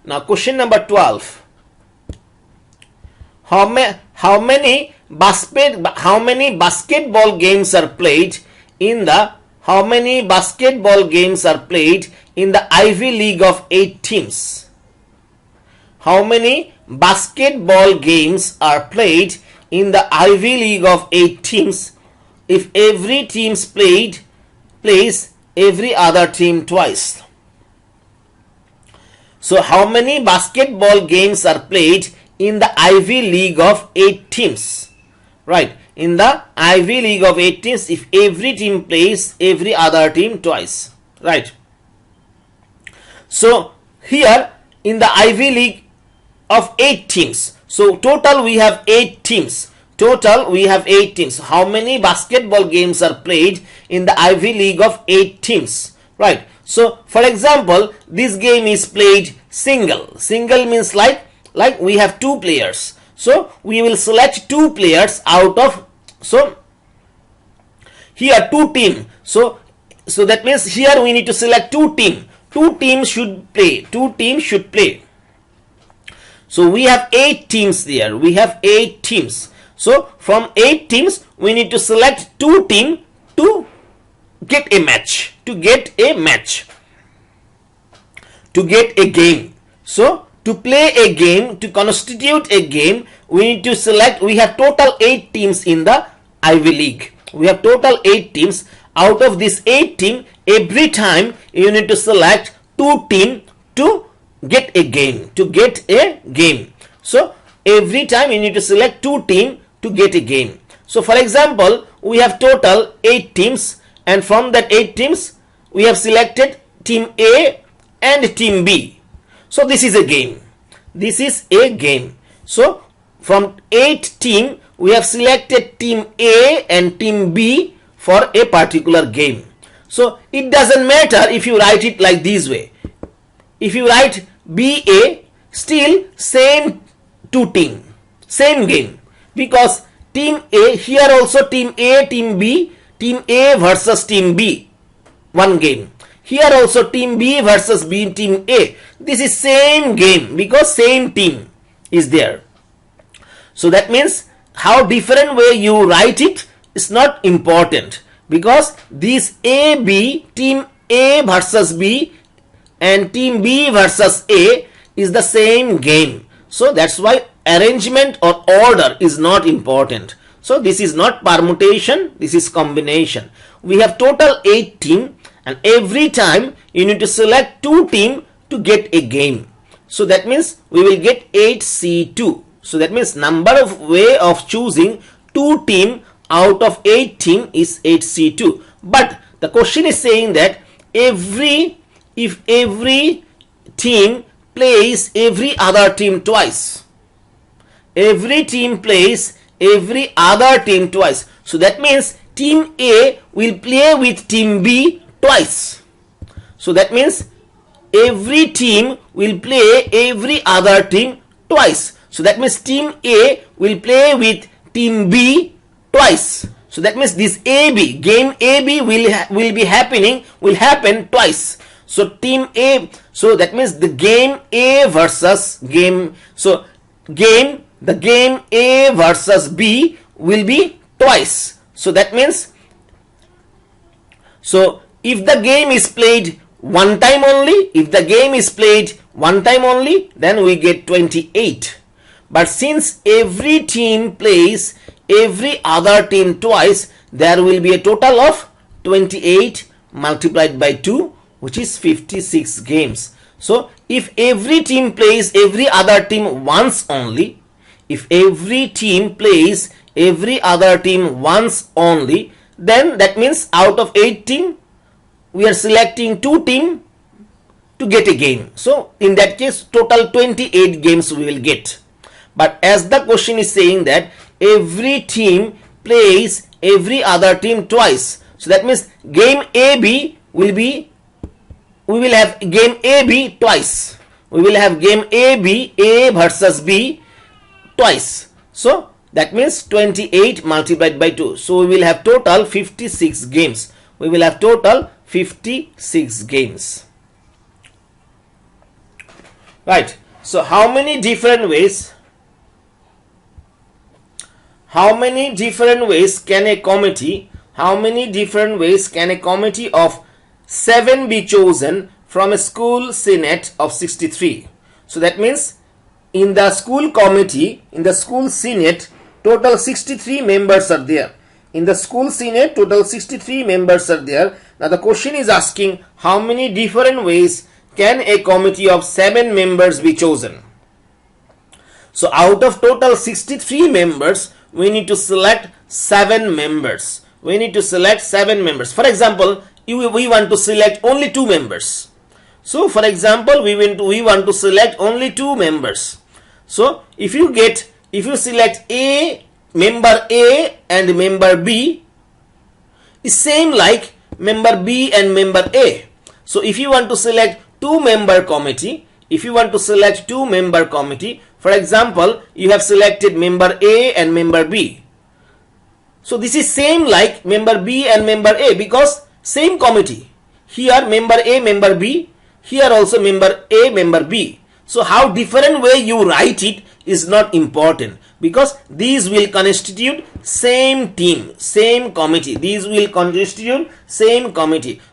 Speaker 1: Now question number 12. How many basketball games are played in the Ivy League of 8 teams? How many basketball games are played in the Ivy League of 8 teams if every team plays every other team twice? So how many basketball games are played in the Ivy League of 8 teams? Right, in the Ivy League of 8 teams, if every team plays every other team twice. Right. So here in the Ivy League of 8 teams, so total we have 8 teams. How many basketball games are played in the Ivy League of 8 teams? Right. So for example, this game is played single. Single means like we have 2 players. So we will select 2 players out of, so here 2 team. So that means here we need to select 2 team. 2 teams should play. 2 teams should play. So we have 8 teams there. We have 8 teams. So from 8 teams we need to select 2 teams to get a match. To get a game. So to play a game, to constitute a game, we need to select, we have total 8 teams in the Ivy League. We have total 8 teams. Out of this 8 team, every time you need to select 2 teams to get a game. So every time you need to select 2 teams to get a game. So for example, we have total 8 teams, and from that 8 teams, we have selected team A and team B. So this is a game. So from 8 team, we have selected team A and team B for a particular game. So it doesn't matter if you write it like this way. If you write BA, still same 2 team, same game, because team A, here also team A, team B, team A versus team B, one game. Here also team B versus team A. This is same game because same team is there. So that means how different way you write it is not important, because this AB, team A versus B and team B versus A is the same game. So that's why arrangement or order is not important. So this is not permutation, this is combination. We have total 8 team, and every time you need to select 2 team to get a game. So that means we will get 8C2. So that means number of way of choosing 2 team out of 8 team is 8C2. But the question is saying that if every team plays every other team twice, every team plays every other team twice. So that means team A will play with team B twice. So that means every team will play every other team twice. So that means team A will play with team B twice. So that means this AB, game AB will happen twice. So team A, so that means the game A versus game, so the game A versus B will be twice. So that means, so if the game is played one time only, then we get 28. But since every team plays every other team twice, there will be a total of 28 multiplied by 2, which is 56 games. So if every team plays every other team once only, then that means out of 8 team we are selecting 2 team to get a game. So in that case total 28 games we will get. But as the question is saying that every team plays every other team twice, so that means game AB will be, we will have game AB twice. We will have game AB, A versus B twice. So that means 28 multiplied by 2. So we will have total 56 games. We will have total 56 games. Right. So how many different ways can a committee of 7 be chosen from a school senate of 63? So that means in the school committee, in the school senate, total 63 members are there. In the school senate, total 63 members are there. Now the question is asking how many different ways can a committee of 7 members be chosen? So out of total 63 members, we need to select 7 members. For example, we want to select only 2 members. So for example, we want to select only 2 members. So if you select member A and member B is same like member B and member A. So if you want to select 2-member committee, for example, you have selected member A and member B. So this is same like member B and member A because same committee. Here member A, member B. Here also member A, member B. So how different way you write it is not important, because these will constitute same team, same committee.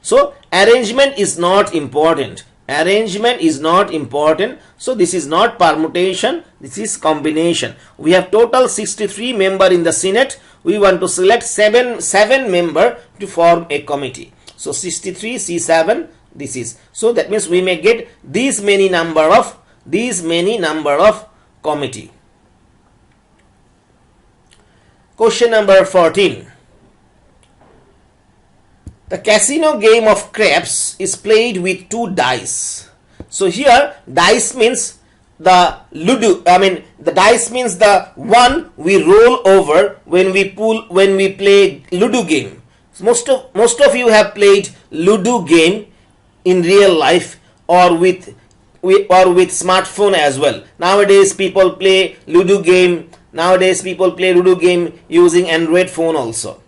Speaker 1: So arrangement is not important. So this is not permutation, this is combination. We have total 63 member in the senate. We want to select 7 member to form a committee. So 63 C7 this is. So that means we may get these many number of committee. Question number 14. The casino game of craps is played with 2 dice. So here dice means the ludo. The dice means the one we roll over when we play ludo game. So most of you have played ludo game in real life or with smartphone as well. Nowadays people play ludo game using Android phone also.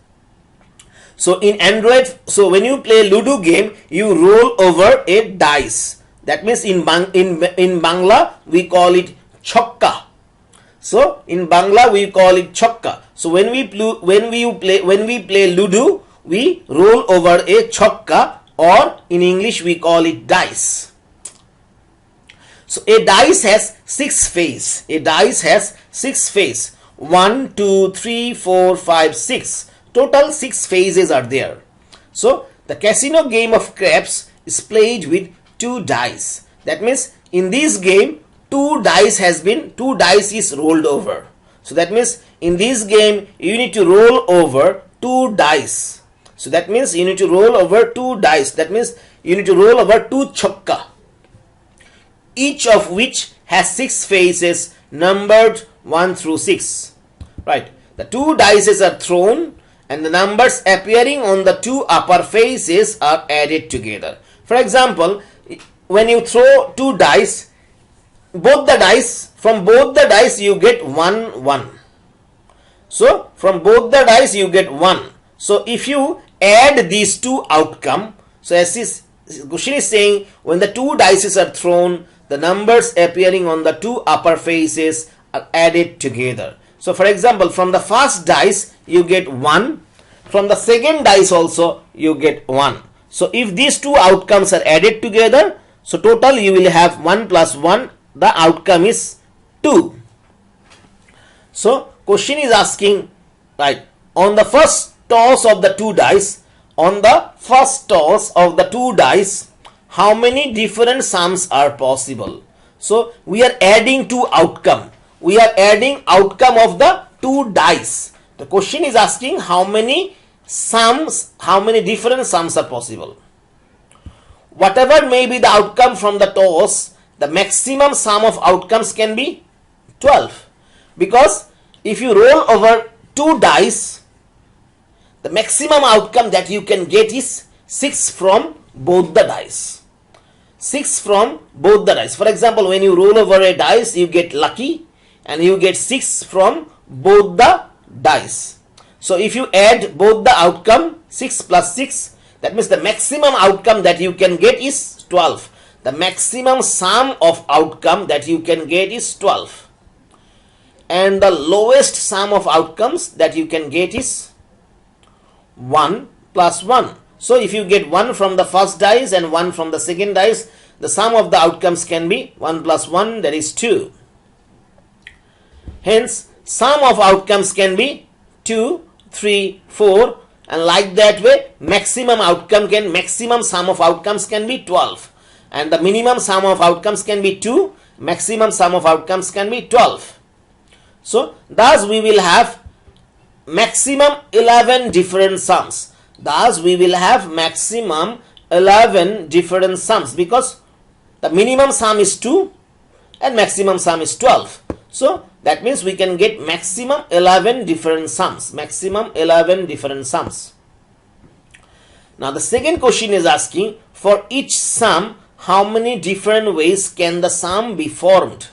Speaker 1: So in Android, so when you play Ludo game, you roll over a dice. That means in Bangla we call it chokka. So in Bangla we call it chokka. So when we play Ludo, we roll over a chokka, or in English we call it dice. So a dice has 6 faces. A dice has 6 faces. 1, 2, 3, 4, 5, 6. Total 6 phases are there. So the casino game of craps is played with 2 dice. That means in this game 2 dice is rolled over. So that means in this game you need to roll over 2 dice. So that means you need to roll over 2 dice. That means you need to roll over 2 chokka, each of which has 6 faces numbered 1 through 6. Right. The 2 dices are thrown and the numbers appearing on the 2 upper faces are added together. For example, when you throw 2 dice, from both the dice you get 1, 1. So from both the dice you get 1. So if you add these 2 outcome, so as this question is saying, when the 2 dices are thrown, the numbers appearing on the 2 upper faces are added together. So for example, from the first dice you get 1, from the second dice also you get 1. So if these 2 outcomes are added together, so total you will have 1 plus 1, the outcome is 2. So question is asking, right, on the first toss of the 2 dice, how many different sums are possible? So we are adding 2 outcome. We are adding outcome of the 2 dice. The question is asking how many different sums are possible. Whatever may be the outcome from the toss, the maximum sum of outcomes can be 12. Because if you roll over 2 dice, the maximum outcome that you can get is 6 from both the dice. 6 from both the dice. For example, when you roll over a dice, you get lucky and you get 6 from both the dice. So if you add both the outcome, 6 plus 6, that means the maximum outcome that you can get is 12. The maximum sum of outcome that you can get is 12. And the lowest sum of outcomes that you can get is 1 plus 1. So if you get 1 from the first dice and 1 from the second dice, the sum of the outcomes can be 1 plus 1, that is 2. Hence, sum of outcomes can be 2, 3, 4, and like that way maximum sum of outcomes can be 12, and the minimum sum of outcomes can be 2, maximum sum of outcomes can be 12. So thus we will have maximum 11 different sums. Thus we will have maximum 11 different sums, because the minimum sum is 2 and maximum sum is 12. So that means we can get maximum 11 different sums. Maximum 11 different sums. Now the second question is asking, for each sum, how many different ways can the sum be formed?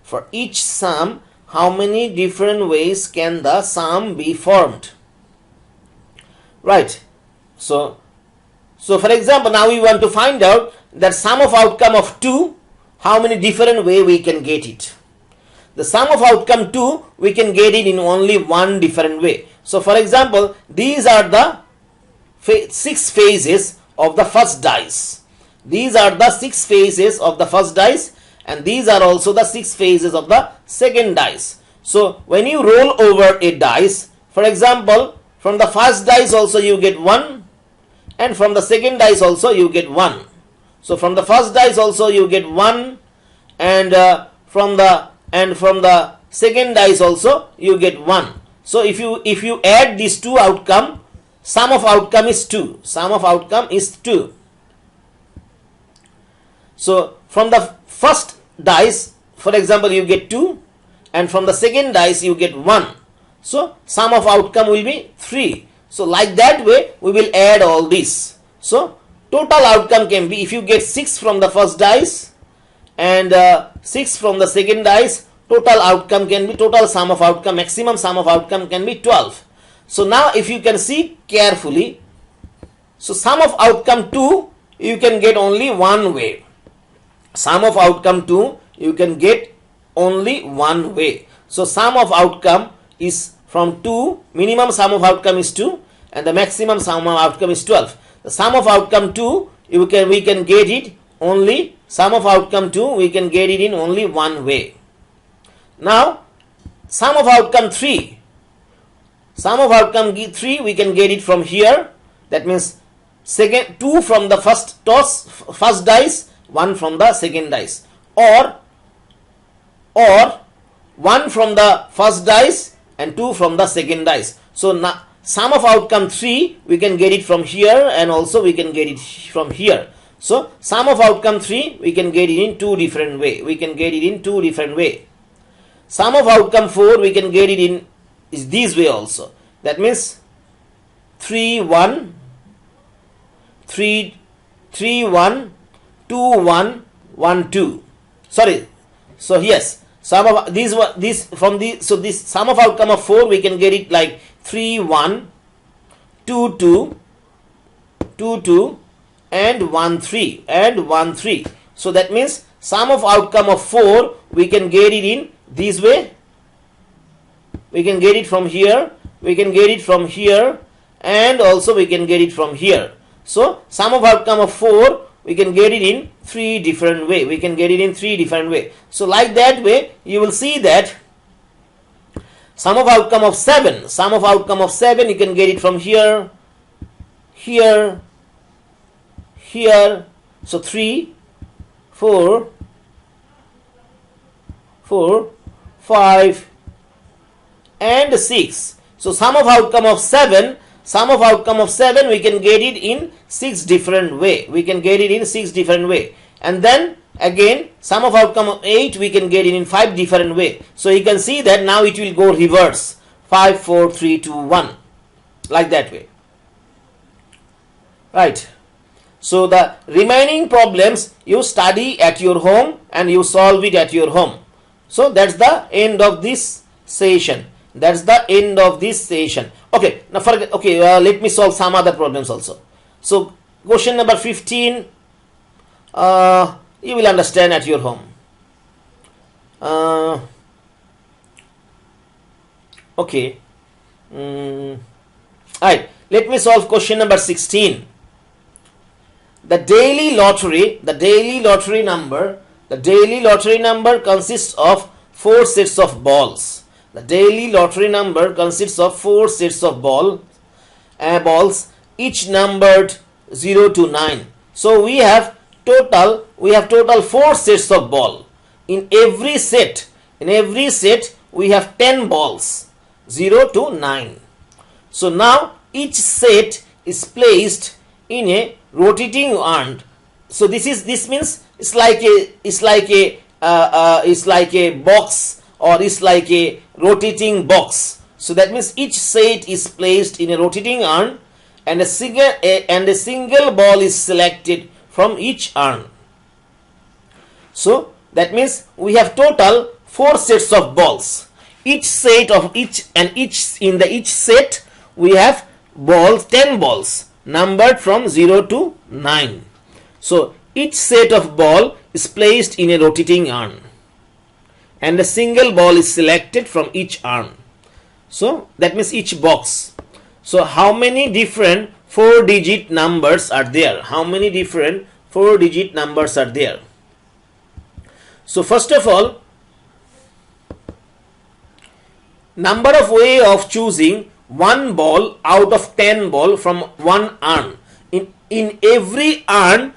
Speaker 1: For each sum, how many different ways can the sum be formed? Right. So for example, now we want to find out that sum of outcome of 2, how many different way we can get it. The sum of outcome 2, we can get it in only one different way. So for example, these are the 6 phases of the first dice. These are the 6 phases of the first dice, and these are also the 6 phases of the second dice. So when you roll over a dice, for example, from the first dice also you get 1, and from the second dice also you get 1. So from the first dice also you get 1, and from the second dice also you get 1. So if you add these 2 outcome, sum of outcome is 2. Sum of outcome is 2. So from the first dice, for example, you get 2, and from the second dice you get 1. So sum of outcome will be 3. So like that way we will add all this. So total outcome can be, if you get 6 from the first dice and 6 from the second dice, total outcome can be, total sum of outcome, maximum sum of outcome can be 12. So now if you can see carefully, So sum of outcome 2 you can get only one way. Sum of outcome 2 you can get only one way. So sum of outcome is from 2, minimum sum of outcome is 2 and the maximum sum of outcome is 12. The sum of outcome 2 we can get it only, sum of outcome 2 we can get it in only one way. Now sum of outcome 3, sum of outcome 3 we can get it from here. That means 2 from the first toss, first dice, 1 from the second dice, or 1 from the first dice and 2 from the second dice. So now sum of outcome 3 we can get it from here and also we can get it from here. So sum of outcome 3 we can get it in two different way. We can get it in two different way. Sum of outcome 4 we can get it in is this way also. That means 3 1 3 3 1 2 1 1 2. Sorry. So yes, sum of this from the, so this sum of outcome of 4 we can get it like 3 1 2 2 2 2 and 1 3 and 1 3. So that means sum of outcome of 4 we can get it in this way. We can get it from here, we can get it from here, and also we can get it from here. So sum of outcome of 4 we can get it in three different way. We can get it in three different way. So like that way you will see that sum of outcome of 7, sum of outcome of 7 you can get it from here, here, here. So 3 4 4 5 and 6. So sum of outcome of 7, sum of outcome of 7 we can get it in 6 different way. We can get it in 6 different way. And then again sum of outcome of 8 we can get it in 5 different way. So you can see that now it will go reverse, 5 4 3 2 1, like that way, right? So the remaining problems you study at your home and you solve it at your home. So that's the end of this session. That's the end of this session. Okay, now forget. Okay, let me solve some other problems also. So question number 15, you will understand at your home. Okay. Alright, let me solve question number 16. The daily lottery number consists of 4 sets of balls. The daily lottery number consists of 4 sets of balls, each numbered 0 to 9. So we have total 4 sets of ball. In every set we have 10 balls, 0 to 9. So now each set is placed in a rotating urn. So this means it's like a box, or it's like a rotating box. So that means each set is placed in a rotating urn and a single ball is selected from each urn. So that means we have total 4 sets of balls. In each set we have balls, 10 balls numbered from 0 to 9. So each set of ball is placed in a rotating urn and a single ball is selected from each urn. So that means each box. So how many different 4-digit numbers are there? How many different 4-digit numbers are there? So first of all, number of way of choosing one ball out of 10 ball from one urn. In every urn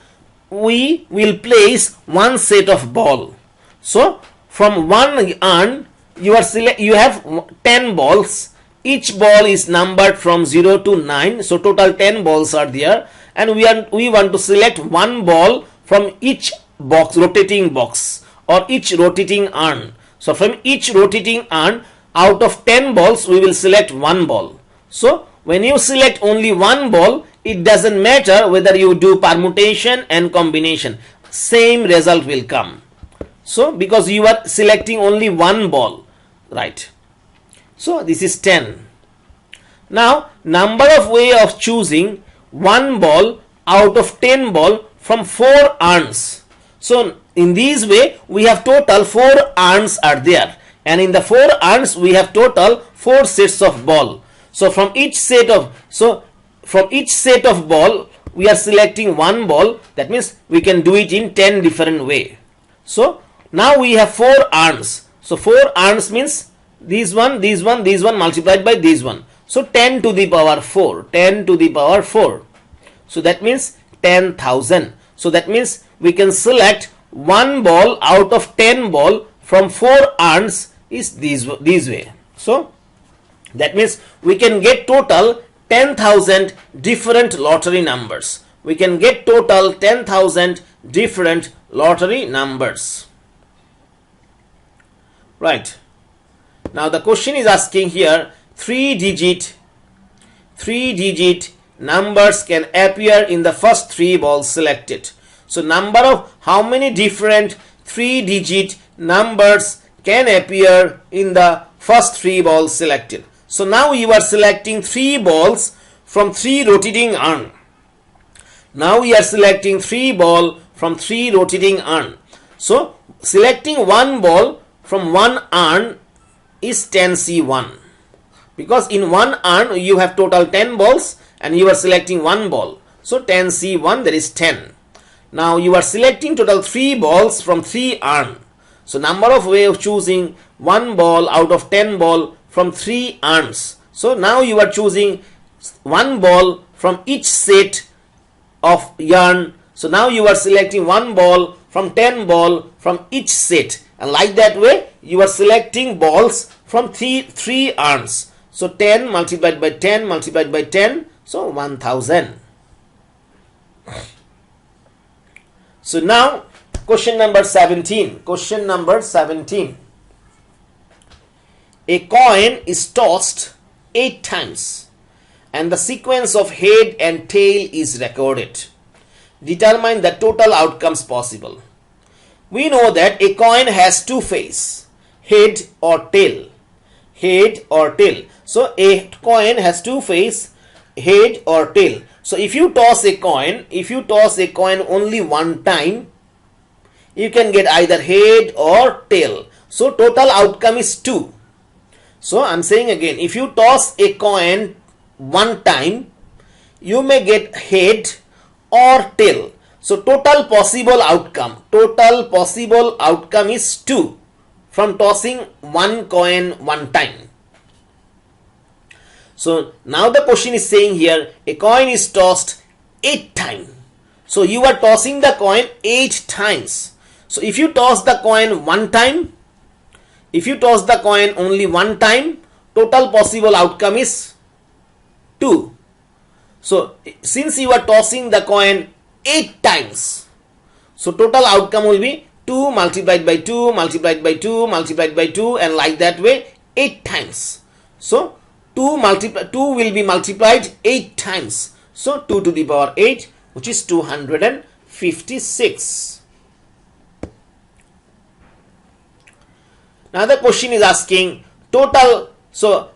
Speaker 1: we will place one set of ball. So from one urn you have 10 balls. Each ball is numbered from 0 to 9. So total 10 balls are there, and we want to select one ball from each box, rotating box, or each rotating urn. So from each rotating urn, out of 10 balls we will select one ball. So when you select only one ball, it doesn't matter whether you do permutation and combination, same result will come. So because you are selecting only one ball, right? So this is 10. Now number of way of choosing one ball out of 10 ball from 4 urns. So in this way we have total 4 urns are there, and in the 4 urns we have total 4 sets of ball. So from each set of ball we are selecting one ball. That means we can do it in 10 different way. So now we have 4 urns. So 4 urns means this one multiplied by this one. So 10 to the power 4, 10 to the power 4. So that means 10,000. So that means we can select one ball out of 10 ball from 4 urns is this way. So that means we can get total 10,000 different lottery numbers. We can get total 10,000 different lottery numbers. Right. Now the question is asking here, 3 digit numbers can appear in the first 3 balls selected. So number of how many different 3 digit numbers can appear in the first 3 balls selected. So now you are selecting 3 balls from 3 rotating urn. Now we are selecting 3 ball from 3 rotating urn. So selecting one ball from one urn is 10C1, because in one urn you have total 10 balls and you are selecting one ball. So 10C1, that is 10. Now you are selecting total 3 balls from 3 urn. So number of way of choosing one ball out of 10 ball from 3 urns. So now you are choosing one ball from each set of yarn. So now you are selecting one ball from 10 ball from each set, and like that way you are selecting balls from 3 urns. So 10 multiplied by 10 multiplied by 10, so 1000. So now question number 17. Question number 17. A coin is tossed 8 times and the sequence of head and tail is recorded. Determine the total outcomes possible. We know that a coin has 2 faces, head or tail. Head or tail. So a coin has 2 faces, head or tail. So if you toss a coin only one time, you can get either head or tail. So total outcome is 2. So I'm saying again, if you toss a coin one time, you may get head or tail. So total possible outcome is 2 from tossing one coin one time. So now the question is saying here, a coin is tossed 8 times. So you are tossing the coin 8 times. So if you toss the coin one time, if you toss the coin only one time, total possible outcome is 2. So since you are tossing the coin 8 times, so total outcome will be 2 multiplied by 2 multiplied by 2 multiplied by 2, and like that way 8 times. So 2 will be multiplied 8 times. So 2 to the power 8, which is 256. Now the question is asking total. So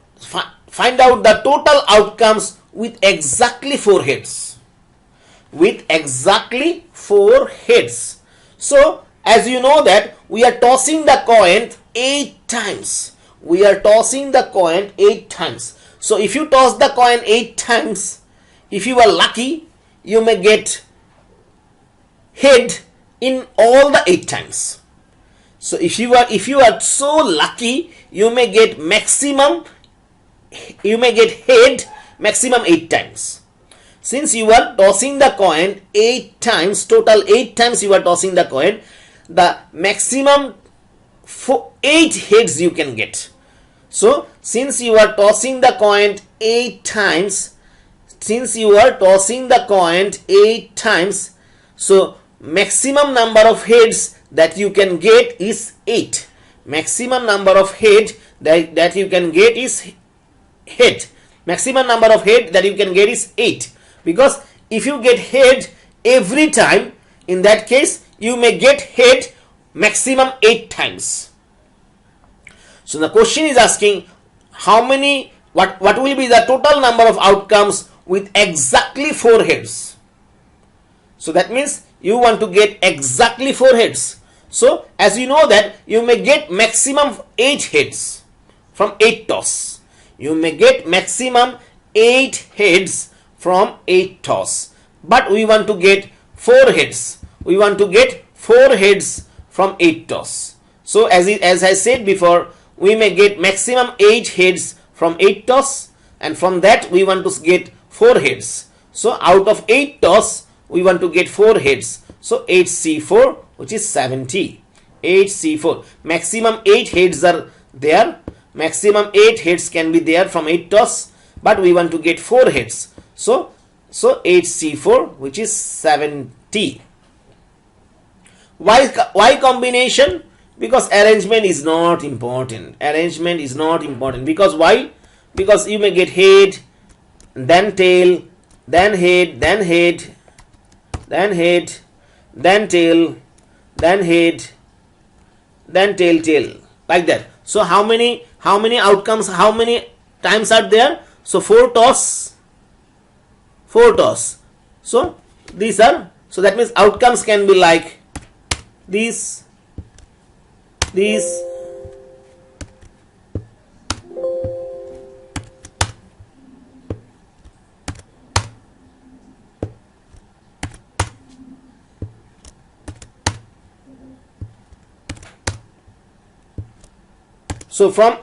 Speaker 1: find out the total outcomes with exactly 4 heads. With exactly 4 heads. So as you know that we are tossing the coin 8 times. We are tossing the coin 8 times. So if you toss the coin 8 times, if you are lucky, you may get head in all the 8 times. So if you are so lucky, you may get head maximum 8 times. Since you are tossing the coin 8 times, total 8 times you are tossing the coin, the maximum 8 heads you can get. So since you are tossing the coin 8 times, so maximum number of heads that you can get is 8. Maximum number of head that you can get is head. Maximum number of head that you can get is 8. Because if you get head every time, in that case you may get head maximum 8 times. So the question is asking what will be the total number of outcomes with exactly 4 heads. So that means you want to get exactly 4 heads. So as you know that you may get maximum 8 heads from 8 toss. You may get maximum 8 heads from 8 toss. But we want to get 4 heads. We want to get 4 heads from 8 toss. So as I said before, we may get maximum 8 heads from 8 toss, and from that we want to get 4 heads. So out of 8 toss we want to get 4 heads. So 8c4, which is 70. 8c4. Maximum 8 heads are there. Maximum 8 heads can be there from 8 toss, but we want to get 4 heads. So 8c4, which is 70. Why combination? Because arrangement is not important. Arrangement is not important. Because why? Because you may get head, then tail, then head, then head, then head, then tail, then head, then tail, like that. So how many outcomes, how many times are there? So 4 toss. So these are, so that means outcomes can be like these. So from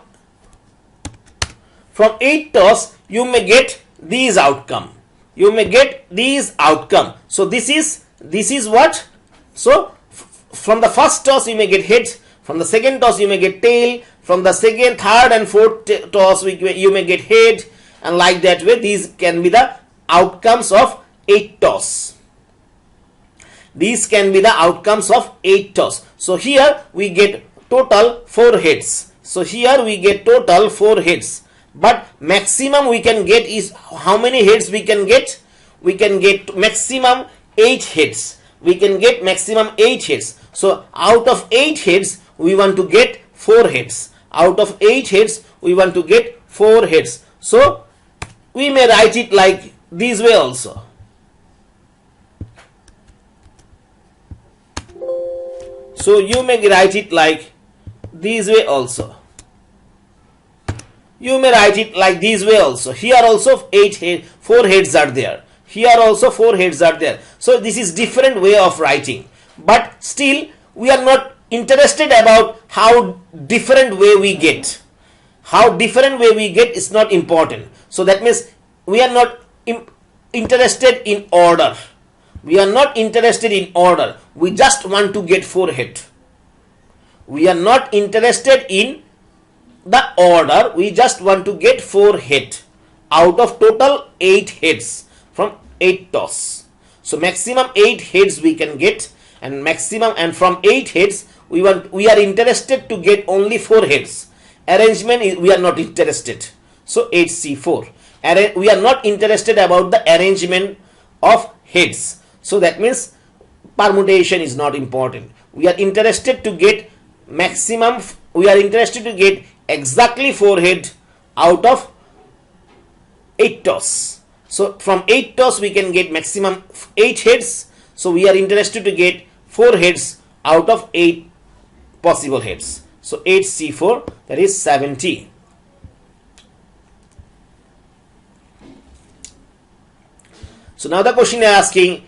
Speaker 1: 8 toss you may get these outcome. You may get these outcome. So this is what? So from the first toss you may get head. From the second toss you may get tail. From the second, third and fourth toss you may get head, and like that way these can be the outcomes of 8 toss. These can be the outcomes of 8 toss. So here we get total 4 heads. So here we get total 4 heads. But maximum we can get is, how many heads we can get? We can get maximum 8 heads. We can get maximum 8 heads. So out of 8 heads we want to get 4 heads. Out of 8 heads we want to get 4 heads. So we may write it like this way also. So you may write it like this way also. You may write it like this way also. Here also 4 heads are there. Here also 4 heads are there. So this is different way of writing. But still we are not interested about how different way we get. How different way we get is not important. So that means we are not interested in order. We are not interested in order. We just want to get 4 head. We are not interested in the order. We just want to get 4 head out of total 8 heads from 8 toss. So maximum 8 heads we can get, and maximum, and from 8 heads we are interested to get only 4 heads. Arrangement is, we are not interested. So 8c4. We are not interested about the arrangement of heads. So that means permutation is not important. We are interested to get maximum, we are interested to get exactly 4 head out of 8 toss. So from 8 toss we can get maximum 8 heads. So we are interested to get 4 heads out of 8 possible heads. So 8c4, that is 70. So now the question is asking,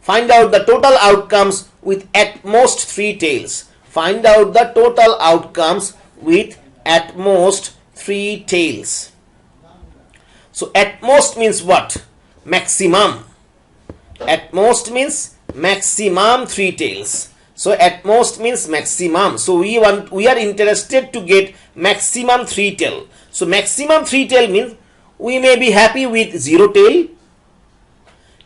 Speaker 1: find out the total outcomes with at most 3 tails. Find out the total outcomes with at most 3 tails. So at most means what? Maximum. At most means maximum 3 tails. So at most means maximum. So we are interested to get maximum 3 tail. So maximum 3 tail means we may be happy with 0 tail.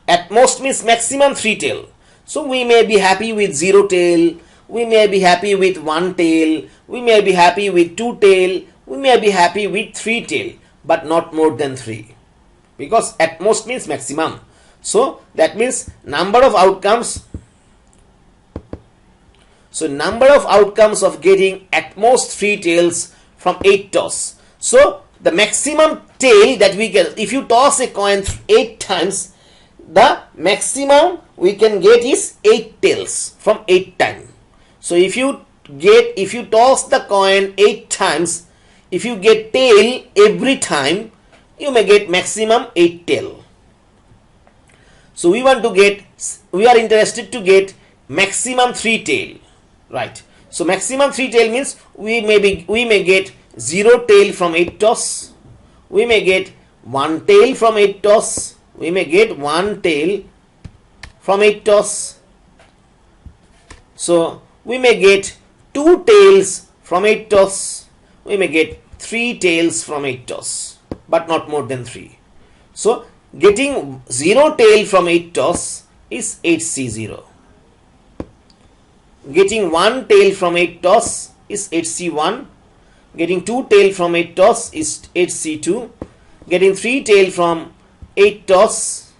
Speaker 1: At most means maximum 3 tail. So we may be happy with 0 tail. We may be happy with 1 tail. We may be happy with 2 tail. We may be happy with 3 tail, but not more than 3. Because at most means maximum. So that means number of outcomes. So number of outcomes of getting at most 3 tails from 8 toss. So the maximum tail that we get, if you toss a coin 8 times, the maximum we can get is 8 tails from 8 times. So if you toss the coin 8 times, if you get tail every time, you may get maximum 8 tail. So we are interested to get maximum 3 tail, right? So maximum 3 tail means we may get 0 tail from 8 toss, we may get 1 tail from 8 toss, we may get 1 tail from 8 toss. So we may get 2 tails from 8 toss, we may get 3 tails from 8 toss, but not more than 3. So getting 0 tail from 8 toss is 8C0. Getting 1 tail from 8 toss is 8C1. Getting 2 tail from 8 toss is 8C2. Getting 3 tail from 8 toss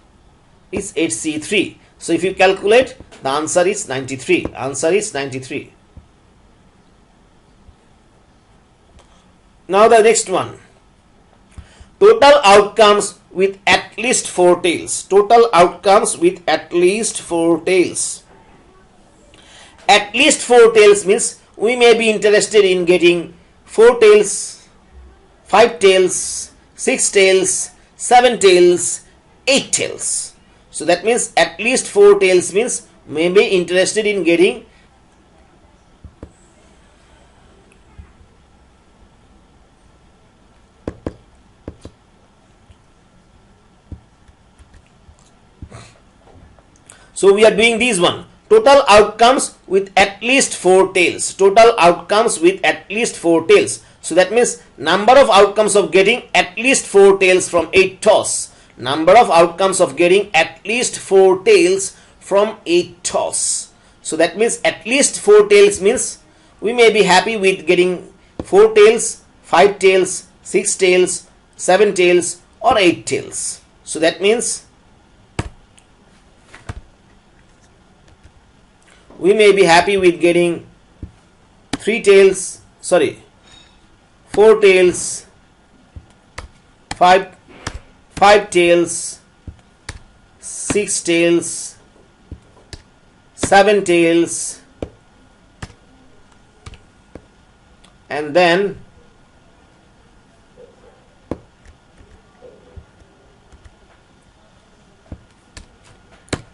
Speaker 1: is 8C3. So if you calculate, the answer is 93. Answer is 93. Now the next one. Total outcomes with at least 4 tails. Total outcomes with at least 4 tails. At least 4 tails means we may be interested in getting 4 tails, 5 tails, 6 tails, 7 tails, 8 tails. So that means at least 4 tails means may be interested in getting So we are doing this one. Total outcomes with at least 4 tails. Total outcomes with at least 4 tails. So that means number of outcomes of getting at least 4 tails from 8 toss. Number of outcomes of getting at least 4 tails from 8 toss. So that means at least 4 tails means we may be happy with getting 4 tails, 5 tails, 6 tails, 7 tails or 8 tails. So that means we may be happy with getting 4 tails, 5 tails, 6 tails, 7 tails, and then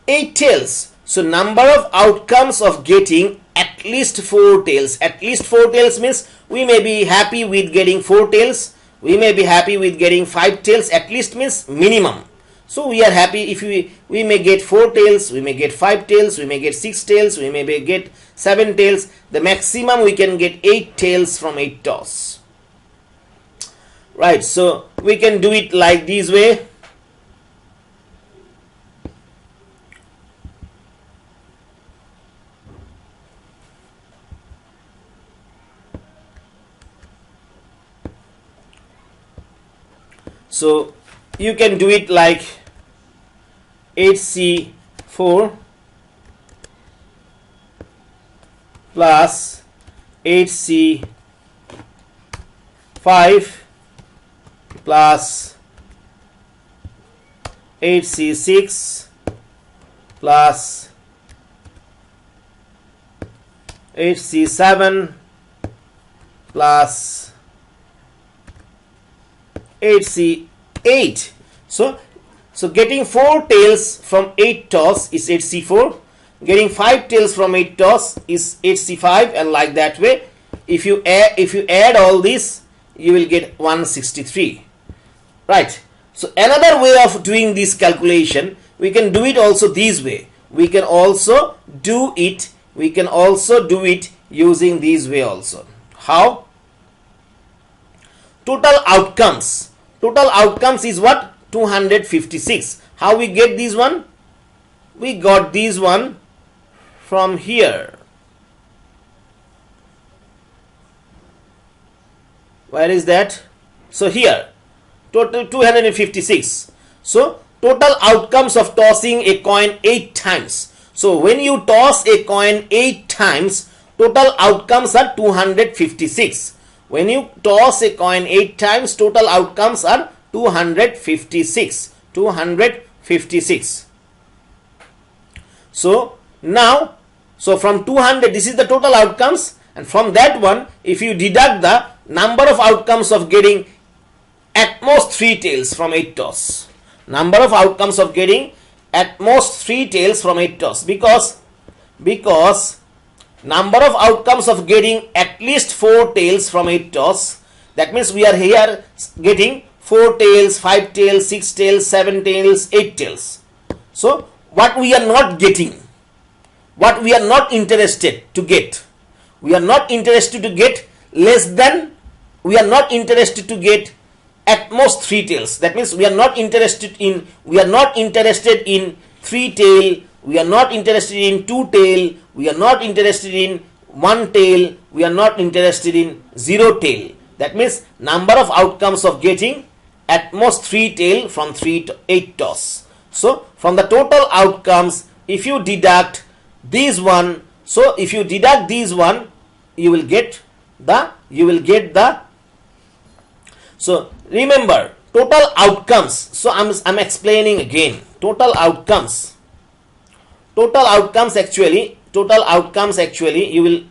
Speaker 1: 8 tails. So number of outcomes of getting at least 4 tails. At least 4 tails means we may be happy with getting 4 tails. We may be happy with getting 5 tails. At least means minimum. So we are happy if we may get 4 tails, we may get 5 tails, we may get 6 tails, we may get 7 tails. The maximum we can get 8 tails from 8 toss. Right, so we can do it like this way. So you can do it like 8C4 plus 8C5 plus 8C6 plus 8C7 plus 8C8. So getting 4 tails from 8 toss is 8C4. Getting 5 tails from 8 toss is 8C5, and like that way, if you add all this, you will get 163. Right. So another way of doing this calculation, we can do it also this way. We can also do it using this way also. How? Total outcomes. Total outcomes is what? 256. How we get this one? We got this one from here. Where is that? So here, total 256. So total outcomes of tossing a coin 8 times. So when you toss a coin 8 times, total outcomes are 256. When you toss a coin 8 times, total outcomes are 256. 256. So now, so from 200, this is the total outcomes, and from that one, if you deduct the number of outcomes of getting at most 3 tails from 8 toss, number of outcomes of getting at most 3 tails from 8 toss, because number of outcomes of getting at least 4 tails from 8 toss, that means we are here getting 4 tails, 5 tails, 6 tails, 7 tails, 8 tails. So what we are not getting, what we are not interested to get, we are not interested to get less than, we are not interested to get at most 3 tails. That means we are not interested in 3 tail, we are not interested in 2 tail, we are not interested in 1 tail, we are not interested in 0 tail. That means number of outcomes of getting at most 3 tail from 3 to 8 toss. So from the total outcomes, if you deduct these one, so if you deduct these one, you will get the, so remember total outcomes. So I'm explaining again. Total outcomes actually you will,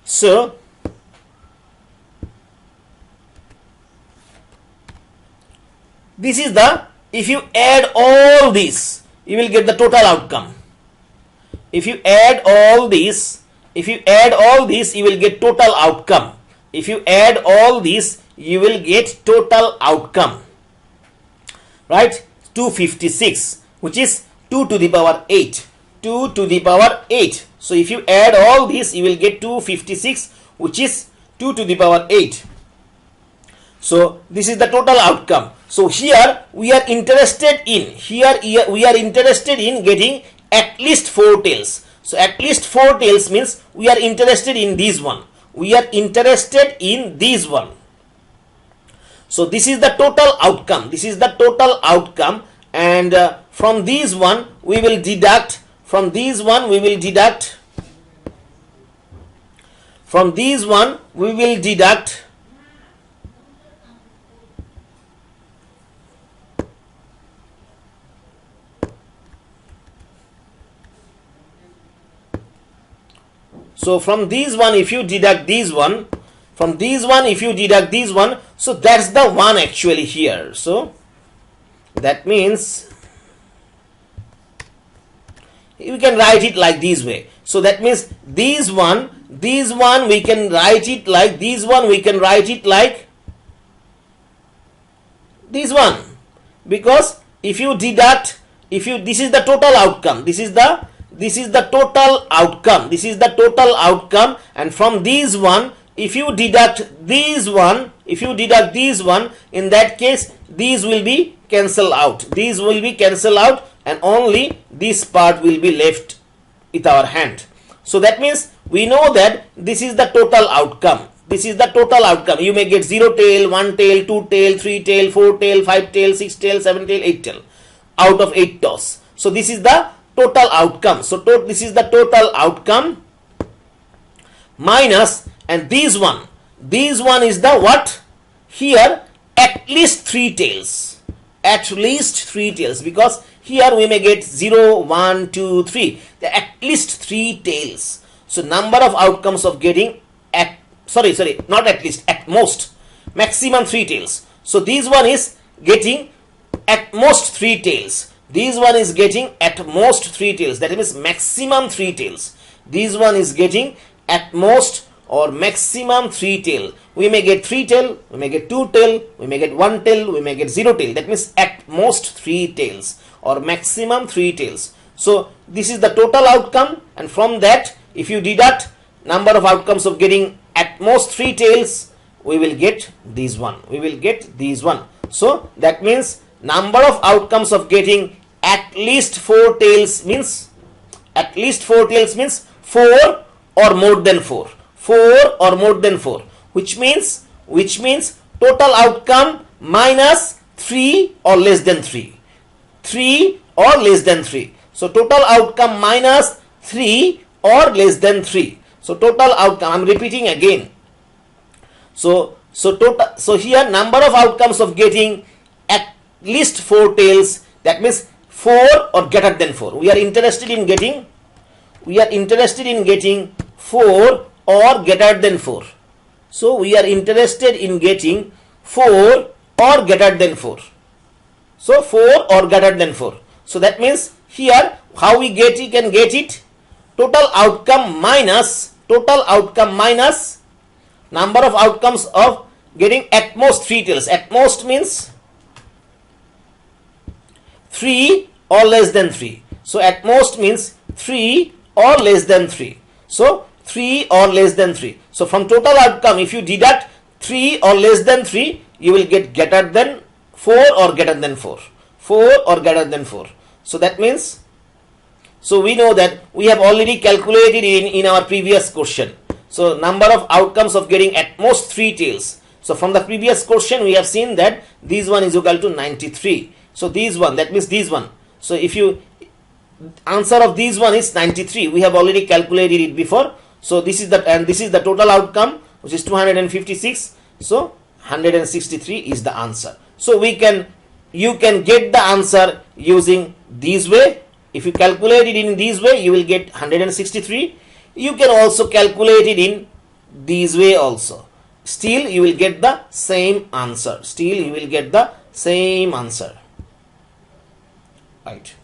Speaker 1: so this is the, if you add all these, you will get the total outcome. If you add all these, you will get total outcome. If you add all these, you will get total outcome, right? 256, which is 2 to the power 8. 2 to the power 8. So if you add all these, you will get 256, which is 2 to the power 8. So this is the total outcome. So here we are interested in, getting at least 4 tails. So at least 4 tails means we are interested in this one. We are interested in this one. So this is the total outcome. This is the total outcome, and from these one we will deduct. From these one we will deduct. From these one we will deduct. So from these one, if you deduct these one, from these one, if you deduct these one, so that's the one actually here. So that means we can write it like this way. So that means these one we can write it like this one, we can write it like this one, because if you deduct, this is the total outcome, this is the total outcome, this is the total outcome, and from these one, if you deduct these one, in that case these will be cancelled out, and only this part will be left with our hand. So that means we know that this is the total outcome. This is the total outcome. You may get 0 tail, 1 tail, 2 tail, 3 tail, 4 tail, 5 tail, 6 tail, 7 tail, 8 tail out of 8 toss. So this is the total outcome. So this is the total outcome minus, and this one is the what? Here at least 3 tails. At least 3 tails, because here we may get 0, 1, 2, 3. At least 3 tails. So number of outcomes of getting at, not at least, at most, maximum 3 tails. So this one is getting at most 3 tails. This one is getting at most 3 tails. That means maximum 3 tails. This one is getting at most or maximum 3 tail. We may get 3 tail, we may get 2 tail, we may get 1 tail, we may get 0 tail. That means at most 3 tails or maximum 3 tails. So this is the total outcome, and from that, if you deduct number of outcomes of getting at most 3 tails, we will get this one. So that means number of outcomes of getting at least 4 tails means, at least 4 tails means 4 or more than 4, 4 or more than 4, which means total outcome minus 3 or less than 3, 3 or less than 3. So total outcome minus 3 or less than 3. So total outcome, I am repeating again. So here number of outcomes of getting at least 4 tails, that means 4 or greater than 4. We are interested in getting 4 or greater than 4. So we are interested in getting 4 or greater than 4. So 4 or greater than 4. So that means here how we can get it, total outcome minus number of outcomes of getting at most 3 tails. At most means 3 or less than 3. So at most means 3 or less than 3. So 3 or less than 3. So from total outcome, if you deduct 3 or less than 3, you will get greater than 4 or greater than 4. 4 or greater than 4. So that means, so we know that we have already calculated in our previous question. So number of outcomes of getting at most 3 tails. So from the previous question we have seen that this one is equal to 93. So this one, that means this one. So if you answer of this one is 93, we have already calculated it before. So this is the, and this is the total outcome, which is 256. So 163 is the answer. So you can get the answer using this way. If you calculate it in this way, you will get 163. You can also calculate it in this way also. Still you will get the same answer. Still you will get the same answer. Right.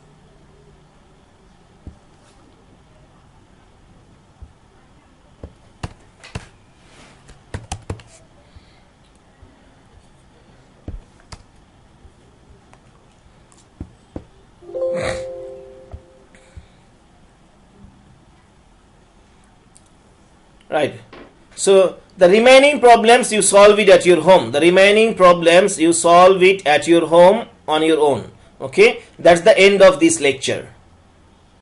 Speaker 1: Right. So the remaining problems you solve it at your home. The remaining problems you solve it at your home on your own. Okay. That's the end of this lecture.